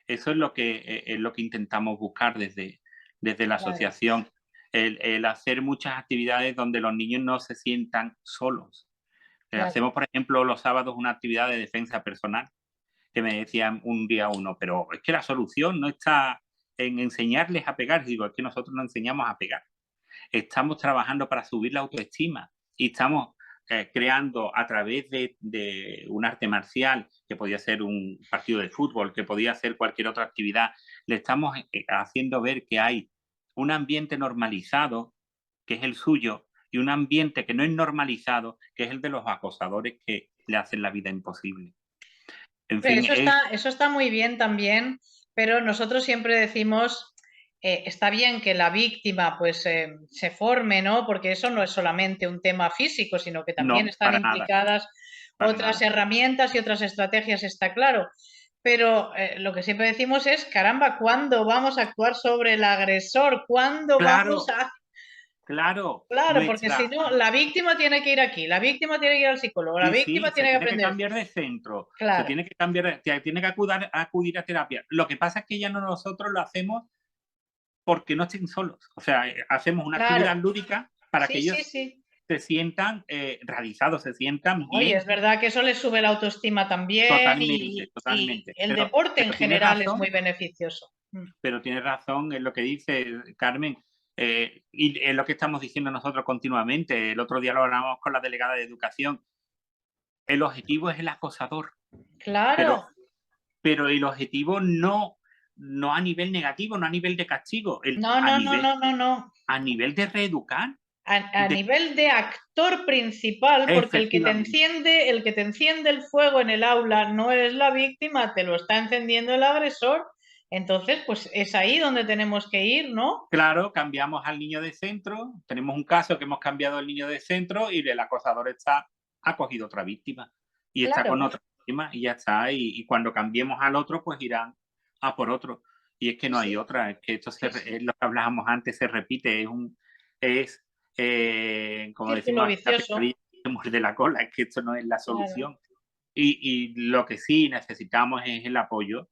Eso es lo que intentamos buscar desde la Claro, asociación, el hacer muchas actividades donde los niños no se sientan solos. claro. Hacemos, por ejemplo, los sábados una actividad de defensa personal, que me decían un día uno, pero es que la solución no está en enseñarles a pegar. Digo, es que nosotros no enseñamos a pegar. Estamos trabajando para subir la autoestima y estamos creando a través de un arte marcial, que podía ser un partido de fútbol, que podía ser cualquier otra actividad, le estamos haciendo ver que hay un ambiente normalizado, que es el suyo, y un ambiente que no es normalizado, que es el de los acosadores que le hacen la vida imposible. En fin, Eso está muy bien también, pero nosotros siempre decimos, está bien que la víctima pues se forme, ¿no? Porque eso no es solamente un tema físico, sino que también no, están implicadas para otras nada. herramientas y otras estrategias, está claro. Pero lo que siempre decimos es, caramba, ¿cuándo vamos a actuar sobre el agresor? ¿Cuándo vamos Claro, a...? claro, Claro, porque si nuestra, no, la víctima tiene que ir aquí, la víctima tiene que ir al psicólogo, la sí, sí, víctima se tiene que tiene que aprender. cambiar de centro, se Claro, tiene que cambiar, tiene que acudir a terapia. Lo que pasa es que ya no nosotros lo hacemos porque no estén solos. O sea, hacemos una actividad claro. lúdica para que Sí, sí, ellos sí. se sientan realizados, se sientan Oye, bien. es verdad que eso les sube la autoestima también Totalmente, y totalmente. el deporte en Pero tienes general es razón, muy beneficioso. pero tienes razón en lo que dice Carmen. Y es lo que estamos diciendo nosotros continuamente. El otro día lo hablamos con la delegada de educación. El objetivo es el acosador, pero, Claro. pero el objetivo no a nivel negativo, no a nivel de castigo, No, no, no, no, no, no. a nivel de reeducar. A nivel de actor principal, porque Efectivamente, el que te enciende el fuego en el aula no es la víctima, te lo está encendiendo el agresor. Entonces, pues es ahí donde tenemos que ir, ¿no? Claro, cambiamos al niño de centro. Tenemos un caso que hemos cambiado al niño de centro y el acosador ha cogido otra víctima y está Claro, con otra víctima y ya está. Y cuando cambiemos al otro, pues irán a por otro. Y es que sí, no hay sí, otra. Es que sí, sí. es lo que hablábamos antes, se repite. Es como Círculo decimos, la vicioso, pescadilla que se muerde la cola. Es que esto no es la claro. solución. Y lo que sí necesitamos es el apoyo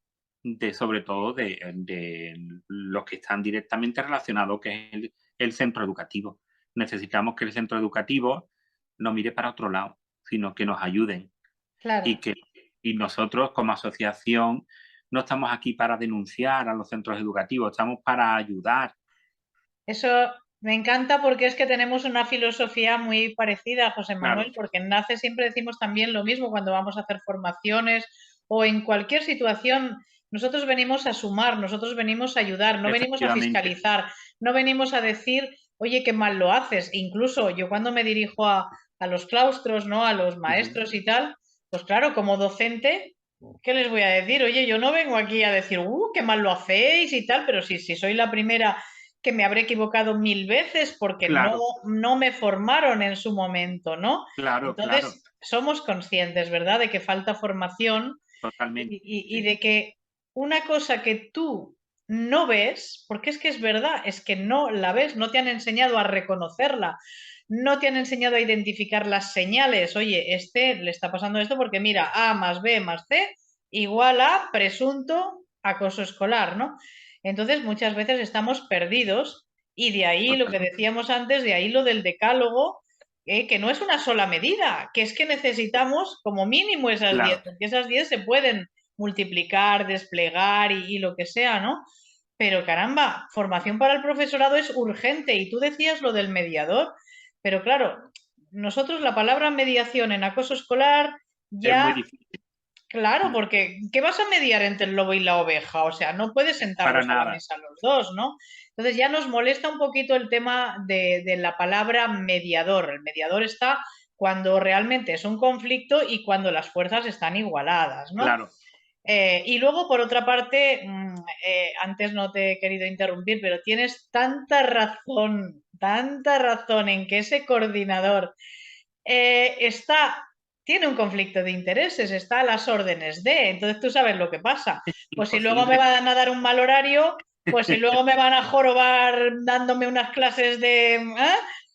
sobre todo de los que están directamente relacionados, que es el centro educativo. Necesitamos que el centro educativo no mire para otro lado, sino que nos ayuden. Claro. Y nosotros, como asociación, no estamos aquí para denunciar a los centros educativos, estamos para ayudar. Eso me encanta porque es que tenemos una filosofía muy parecida a José Claro, Manuel, porque en NACE siempre decimos también lo mismo cuando vamos a hacer formaciones o en cualquier situación. Nosotros venimos a sumar, nosotros venimos a ayudar, no venimos a efectivamente. fiscalizar, no venimos a decir, oye, qué mal lo haces. Incluso yo cuando me dirijo a los claustros, ¿no? A los Ujú. maestros y tal, pues claro, como docente, ¿qué les voy a decir? Oye, yo no vengo aquí a decir, qué mal lo hacéis y tal, pero si soy la primera que me habré equivocado 1000 veces porque Claro, no me formaron en su momento, ¿no? claro, claro, Entonces, somos conscientes, ¿verdad?, de que falta formación totalmente. y de que una cosa que tú no ves, porque es que es verdad, es que no la ves, no te han enseñado a reconocerla, no te han enseñado a identificar las señales. Oye, este le está pasando esto porque mira, A más B más C igual a presunto acoso escolar, ¿no? Entonces, muchas veces estamos perdidos y de ahí lo que Total. decíamos antes, de ahí lo del decálogo, que no es una sola medida, que es que necesitamos como mínimo esas 10, Claro, porque esas 10 se pueden multiplicar, desplegar y lo que sea, ¿no? Pero caramba, formación para el profesorado es urgente y tú decías lo del mediador, pero claro, nosotros la palabra mediación en acoso escolar es muy ya, difícil. claro, porque ¿qué vas a mediar entre el lobo y la oveja? O sea, no puedes Para sentarlos a la nada. mesa los dos, ¿no? Entonces ya nos molesta un poquito el tema de la palabra mediador. El mediador está cuando realmente es un conflicto y cuando las fuerzas están igualadas, ¿no? Claro. Y luego, por otra parte, antes no te he querido interrumpir, pero tienes tanta razón en que ese coordinador tiene un conflicto de intereses, está a las órdenes de, entonces tú sabes lo que pasa. Pues si luego me Imposible. van a dar un mal horario, pues si luego me van a jorobar dándome unas clases de...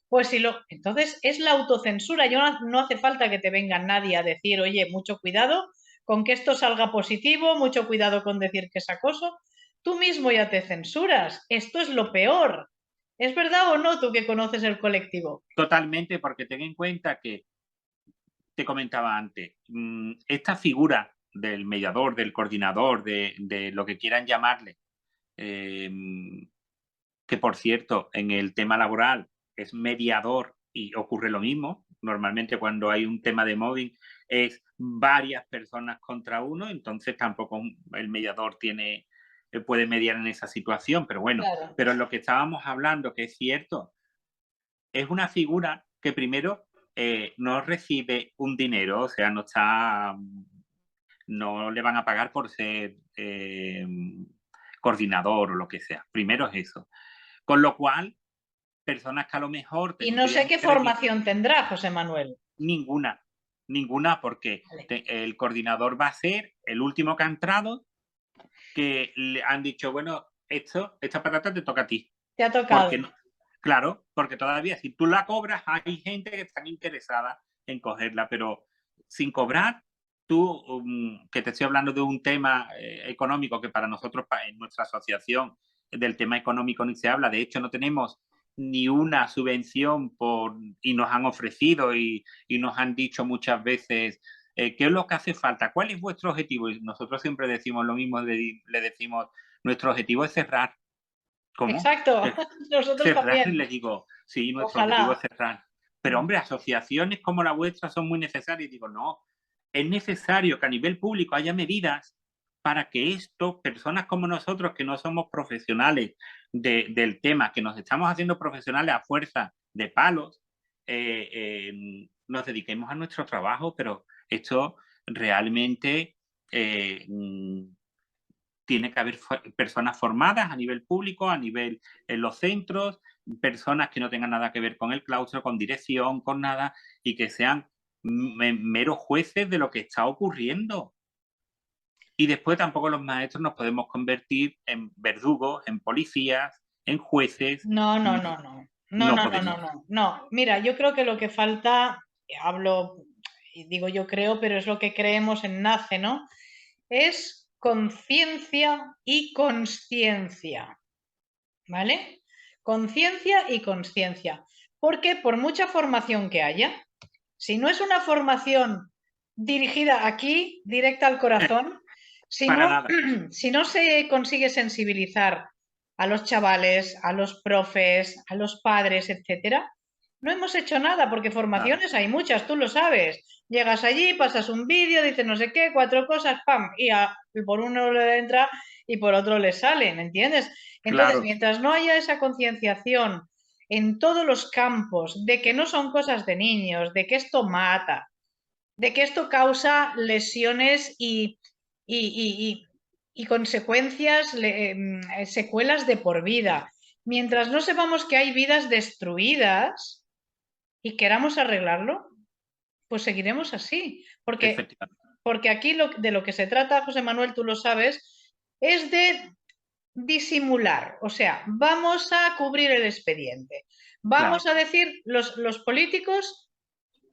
Pues si lo... Entonces es la autocensura, yo no hace falta que te venga nadie a decir, oye, mucho cuidado con que esto salga positivo, mucho cuidado con decir que es acoso. Tú mismo ya te censuras, esto es lo peor. ¿Es verdad o no tú que conoces el colectivo? Totalmente, porque ten en cuenta que te comentaba antes, esta figura del mediador, del coordinador, de lo que quieran llamarle, eh, que por cierto, en el tema laboral es mediador y ocurre lo mismo. Normalmente cuando hay un tema de mobbing es varias personas contra uno, entonces tampoco el mediador puede mediar en esa situación, pero bueno, Claro. pero lo que estábamos hablando, que es cierto, es una figura que primero no recibe un dinero, o sea, no le van a pagar por ser coordinador o lo que sea. Primero es eso. Con lo cual, personas que a lo mejor Y no sé tendrían qué interés formación tendrá José Manuel. ninguna, ninguna, porque Vale. el coordinador va a ser el último que ha entrado, que le han dicho, bueno, esta patata te toca a ti. Te ha Porque tocado. no, claro, porque todavía si tú la cobras, hay gente que está interesada en cogerla, pero sin cobrar, tú, que te estoy hablando de un tema económico que para nosotros, en nuestra asociación, del tema económico ni se habla, de hecho no tenemos ni una subvención y nos han ofrecido y nos han dicho muchas veces qué es lo que hace falta, cuál es vuestro objetivo. Y nosotros siempre decimos lo mismo, le decimos, nuestro objetivo es cerrar. ¿Cómo? Exacto. Nosotros Cerrar, y también. les digo, sí, nuestro objetivo es Ojalá. cerrar. Pero hombre, asociaciones como la vuestra son muy necesarias. Y digo, no, es necesario que a nivel público haya medidas para que esto, personas como nosotros, que no somos profesionales del tema, que nos estamos haciendo profesionales a fuerza de palos, nos dediquemos a nuestro trabajo, pero esto realmente tiene que haber personas formadas a nivel público, a nivel en los centros, personas que no tengan nada que ver con el claustro, con dirección, con nada, y que sean meros jueces de lo que está ocurriendo. Y después tampoco los maestros nos podemos convertir en verdugos, en policías, en jueces. No. No podemos. No, mira, yo creo que lo que falta, hablo y digo yo creo, pero es lo que creemos en NACE, ¿no? Es conciencia y consciencia, ¿vale? Conciencia y consciencia. Porque por mucha formación que haya, si no es una formación dirigida aquí, directa al corazón, si no se consigue sensibilizar a los chavales, a los profes, a los padres, etcétera, no hemos hecho nada, porque formaciones hay muchas, tú lo sabes. Llegas allí, pasas un vídeo, dices no sé qué, 4 cosas, ¡pam! Y por uno le entra y por otro le sale, ¿me entiendes? Entonces, mientras no haya esa concienciación en todos los campos de que no son cosas de niños, de que esto mata, de que esto causa lesiones y consecuencias, secuelas de por vida. Mientras no sepamos que hay vidas destruidas y queramos arreglarlo, pues seguiremos así. Porque aquí de lo que se trata, José Manuel, tú lo sabes, es de disimular. O sea, vamos a cubrir el expediente. Vamos a decir, los políticos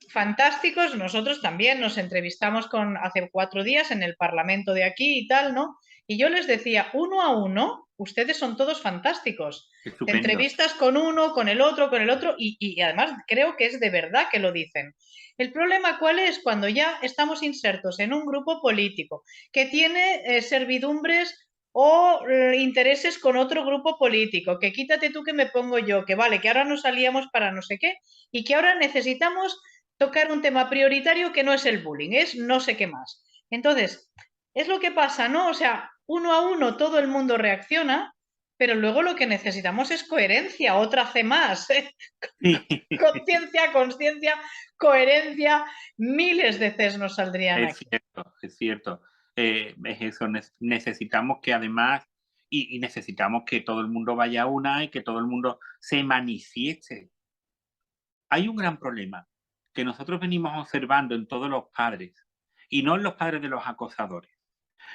fantásticos, nosotros también nos entrevistamos hace 4 días en el Parlamento de aquí y tal, ¿no? Y yo les decía, uno a uno, ustedes son todos fantásticos. Te entrevistas con uno, con el otro, y además creo que es de verdad que lo dicen. El problema, ¿cuál es? Cuando ya estamos insertos en un grupo político que tiene servidumbres o intereses con otro grupo político, que quítate tú que me pongo yo, que vale, que ahora nos salíamos para no sé qué, y que ahora necesitamos tocar un tema prioritario que no es el bullying, es no sé qué más. Entonces, es lo que pasa, ¿no? O sea, uno a uno todo el mundo reacciona, pero luego lo que necesitamos es coherencia, otra C más. Conciencia, consciencia, coherencia, miles de Cs nos saldrían aquí. Es cierto. Es eso, necesitamos que además, y necesitamos que todo el mundo vaya a una y que todo el mundo se manifieste. Hay un gran problema que nosotros venimos observando en todos los padres, y no en los padres de los acosadores,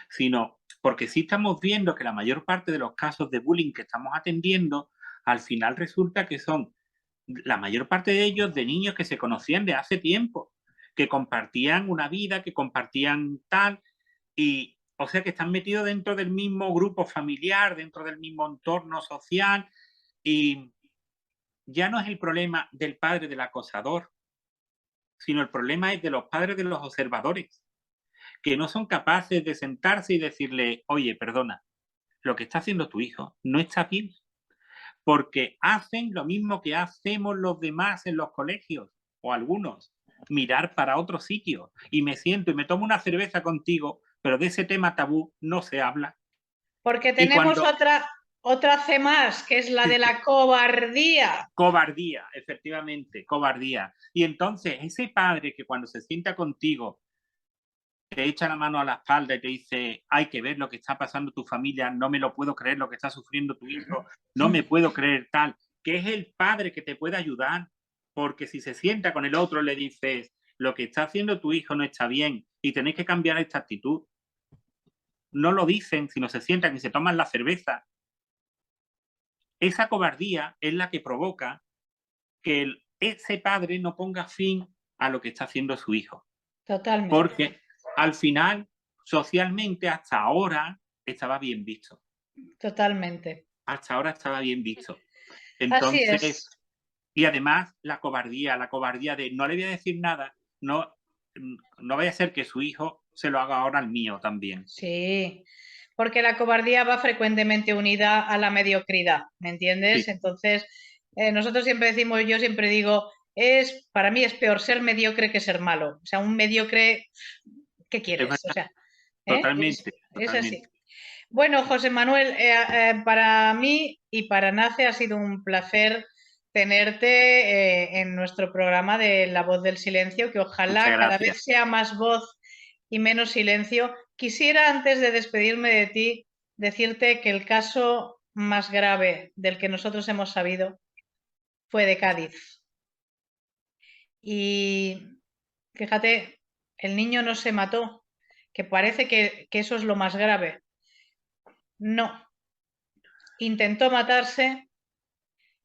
sino porque sí estamos viendo que la mayor parte de los casos de bullying que estamos atendiendo, al final resulta que son la mayor parte de ellos de niños que se conocían de hace tiempo, que compartían una vida, que compartían tal, y o sea que están metidos dentro del mismo grupo familiar, dentro del mismo entorno social, y ya no es el problema del padre del acosador, sino el problema es de los padres de los observadores, que no son capaces de sentarse y decirle, oye, perdona, lo que está haciendo tu hijo no está bien, porque hacen lo mismo que hacemos los demás en los colegios, o algunos, mirar para otro sitio, y me siento y me tomo una cerveza contigo, pero de ese tema tabú no se habla. Porque tenemos otra C más, que es la de la cobardía. Cobardía, efectivamente, cobardía. Y entonces ese padre que cuando se sienta contigo te echa la mano a la espalda y te dice, hay que ver lo que está pasando en tu familia, no me lo puedo creer lo que está sufriendo tu hijo, no me puedo creer tal, que es el padre que te puede ayudar, porque si se sienta con el otro le dices, lo que está haciendo tu hijo no está bien y tenéis que cambiar esta actitud. No lo dicen, sino se sientan y se toman la cerveza. Esa cobardía es la que provoca que ese padre no ponga fin a lo que está haciendo su hijo. Totalmente. Porque al final, socialmente, hasta ahora, estaba bien visto. Totalmente. Hasta ahora estaba bien visto. Entonces, así es. Y además, la cobardía de no le voy a decir nada, no vaya a ser que su hijo se lo haga ahora al mío también. Sí, porque la cobardía va frecuentemente unida a la mediocridad, ¿me entiendes? Sí. Entonces, nosotros siempre decimos, yo siempre digo, para mí es peor ser mediocre que ser malo. O sea, un mediocre, ¿qué quieres? O sea, totalmente. Es así. Bueno, José Manuel, para mí y para NACE ha sido un placer tenerte en nuestro programa de La Voz del Silencio, que ojalá cada vez sea más voz y menos silencio. Quisiera, antes de despedirme de ti, decirte que el caso más grave del que nosotros hemos sabido fue de Cádiz. Y fíjate, el niño no se mató, que parece que eso es lo más grave. No, intentó matarse,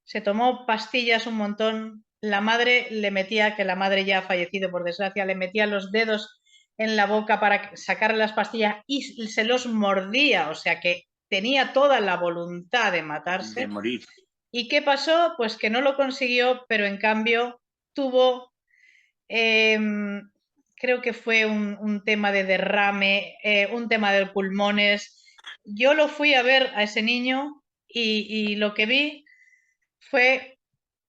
se tomó pastillas un montón, la madre le metía, que la madre ya ha fallecido por desgracia, le metía los dedos en la boca para sacarle las pastillas y se los mordía, o sea que tenía toda la voluntad de matarse. De morir. ¿Y qué pasó? Pues que no lo consiguió, pero en cambio tuvo, creo que fue un tema de derrame, un tema de pulmones. Yo lo fui a ver a ese niño y lo que vi fue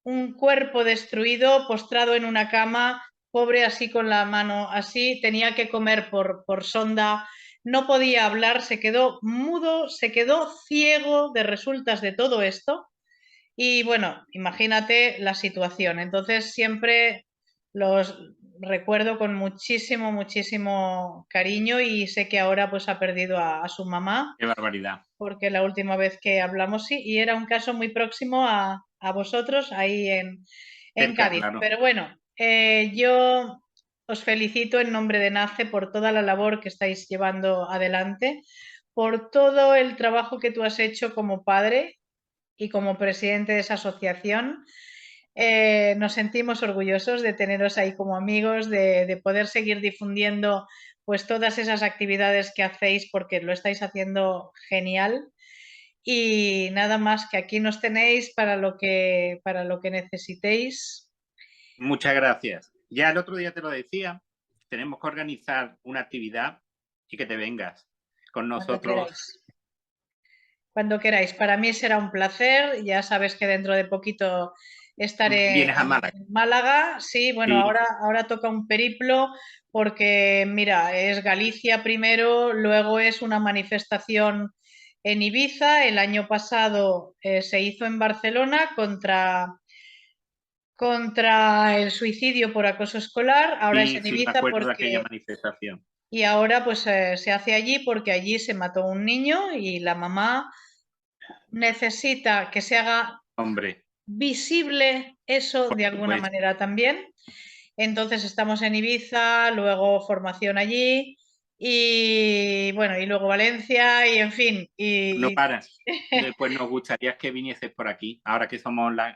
un cuerpo destruido, postrado en una cama, pobre así con la mano así, tenía que comer por sonda, no podía hablar, se quedó mudo, se quedó ciego de resultas de todo esto. Y bueno, imagínate la situación. Entonces siempre los recuerdo con muchísimo, muchísimo cariño y sé que ahora pues ha perdido a su mamá. Qué barbaridad. Porque la última vez que hablamos sí, y era un caso muy próximo a vosotros ahí en Cerca, Cádiz. claro. Pero bueno, yo os felicito en nombre de NACE por toda la labor que estáis llevando adelante, por todo el trabajo que tú has hecho como padre y como presidente de esa asociación. Nos sentimos orgullosos de teneros ahí como amigos, de poder seguir difundiendo pues todas esas actividades que hacéis porque lo estáis haciendo genial. Y nada más, que aquí nos tenéis para lo que necesitéis. Muchas gracias. Ya el otro día te lo decía, tenemos que organizar una actividad y que te vengas con nosotros. Cuando queráis. Para mí será un placer. Ya sabes que dentro de poquito estaré Vienes a Málaga. en Málaga. Sí, bueno, Sí. ahora toca un periplo porque, mira, es Galicia primero, luego es una manifestación en Ibiza. El año pasado se hizo en Barcelona contra el suicidio por acoso escolar. Ahora es en Sí, me Ibiza acuerdo de aquella manifestación. y ahora pues se hace allí porque allí se mató un niño y la mamá necesita que se haga visible eso de alguna manera también. Entonces estamos en Ibiza, luego formación allí y bueno, y luego Valencia y en fin. No paras. Después nos gustaría que vinieses por aquí, ahora que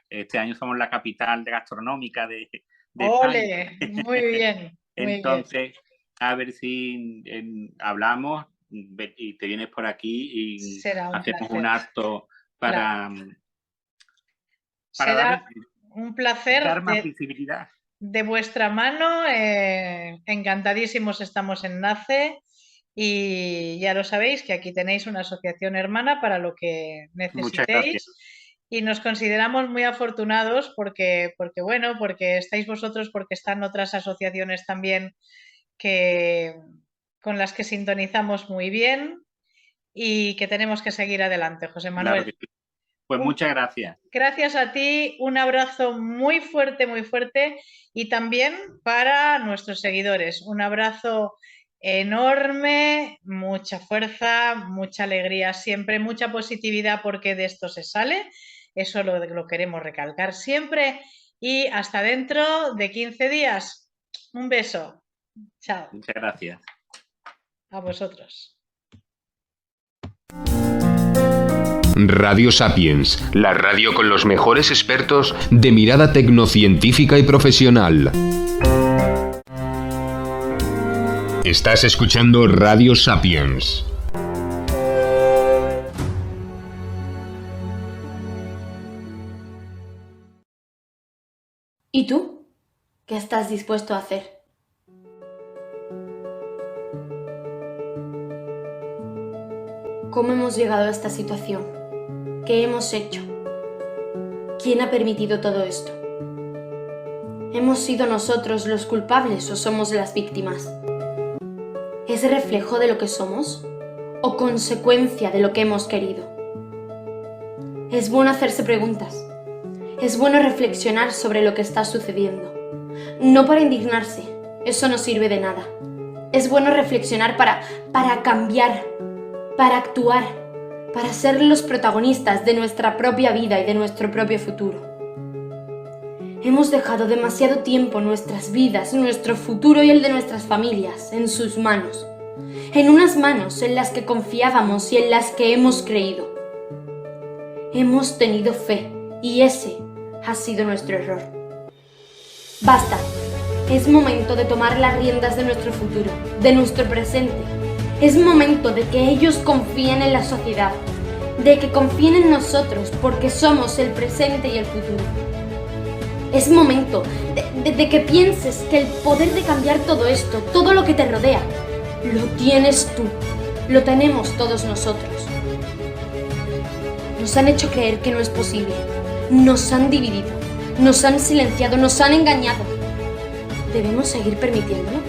este año somos la capital gastronómica de ¡Ole! España. Muy bien. Entonces, a ver si hablamos y te vienes por aquí y hacemos un acto para será un placer dar más visibilidad. De vuestra mano. Encantadísimos estamos en NACE y ya lo sabéis que aquí tenéis una asociación hermana para lo que necesitéis. Y nos consideramos muy afortunados porque estáis vosotros, porque están otras asociaciones también con las que sintonizamos muy bien y que tenemos que seguir adelante, José Manuel. Claro que sí. Pues muchas gracias. Gracias a ti, un abrazo muy fuerte y también para nuestros seguidores. Un abrazo enorme, mucha fuerza, mucha alegría siempre, mucha positividad porque de esto se sale. Eso lo queremos recalcar siempre y hasta dentro de 15 días. Un beso. Chao. Muchas gracias. A vosotros. Radio Sapiens, la radio con los mejores expertos de mirada tecnocientífica y profesional. Estás escuchando Radio Sapiens. ¿Y tú? ¿Qué estás dispuesto a hacer? ¿Cómo hemos llegado a esta situación? ¿Qué hemos hecho? ¿Quién ha permitido todo esto? ¿Hemos sido nosotros los culpables o somos las víctimas? ¿Es reflejo de lo que somos o consecuencia de lo que hemos querido? Es bueno hacerse preguntas. Es bueno reflexionar sobre lo que está sucediendo. No para indignarse, eso no sirve de nada. Es bueno reflexionar para cambiar, para actuar, para ser los protagonistas de nuestra propia vida y de nuestro propio futuro. Hemos dejado demasiado tiempo nuestras vidas, nuestro futuro y el de nuestras familias en sus manos, en unas manos en las que confiábamos y en las que hemos creído. Hemos tenido fe y ese ha sido nuestro error. Basta, es momento de tomar las riendas de nuestro futuro, de nuestro presente. Es momento de que ellos confíen en la sociedad, de que confíen en nosotros porque somos el presente y el futuro. Es momento de que pienses que el poder de cambiar todo esto, todo lo que te rodea, lo tienes tú, lo tenemos todos nosotros. Nos han hecho creer que no es posible, nos han dividido, nos han silenciado, nos han engañado. ¿Debemos seguir permitiéndolo?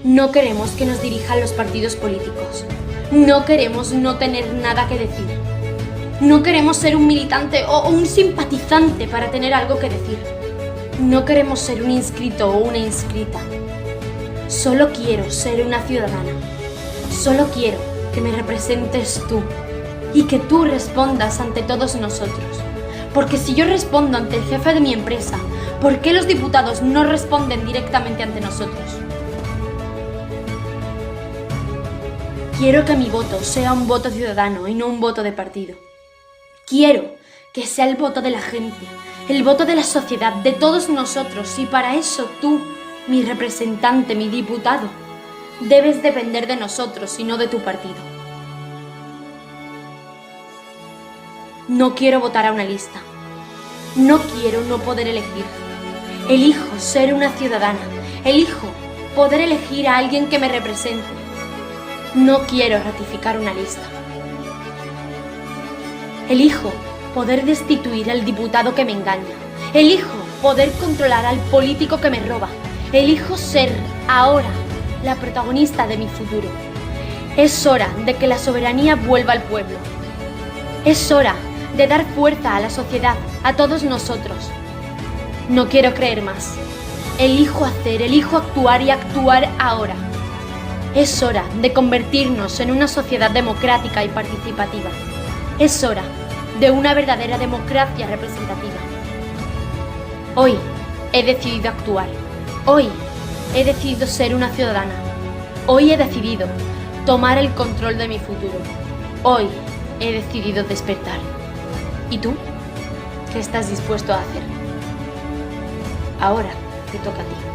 No queremos que nos dirijan los partidos políticos. No queremos no tener nada que decir. No queremos ser un militante o un simpatizante para tener algo que decir. No queremos ser un inscrito o una inscrita. Solo quiero ser una ciudadana. Solo quiero que me representes tú y que tú respondas ante todos nosotros. Porque si yo respondo ante el jefe de mi empresa, ¿por qué los diputados no responden directamente ante nosotros? Quiero que mi voto sea un voto ciudadano y no un voto de partido. Quiero que sea el voto de la gente, el voto de la sociedad, de todos nosotros, y para eso tú, mi representante, mi diputado, debes depender de nosotros y no de tu partido. No quiero votar a una lista. No quiero no poder elegir. Elijo ser una ciudadana. Elijo poder elegir a alguien que me represente. No quiero ratificar una lista. Elijo poder destituir al diputado que me engaña. Elijo poder controlar al político que me roba. Elijo ser ahora la protagonista de mi futuro. Es hora de que la soberanía vuelva al pueblo. Es hora de dar fuerza a la sociedad, a todos nosotros. No quiero creer más. Elijo hacer, elijo actuar y actuar ahora. Es hora de convertirnos en una sociedad democrática y participativa. Es hora de una verdadera democracia representativa. Hoy he decidido actuar. Hoy he decidido ser una ciudadana. Hoy he decidido tomar el control de mi futuro. Hoy he decidido despertar. ¿Y tú? ¿Qué estás dispuesto a hacer? Ahora te toca a ti.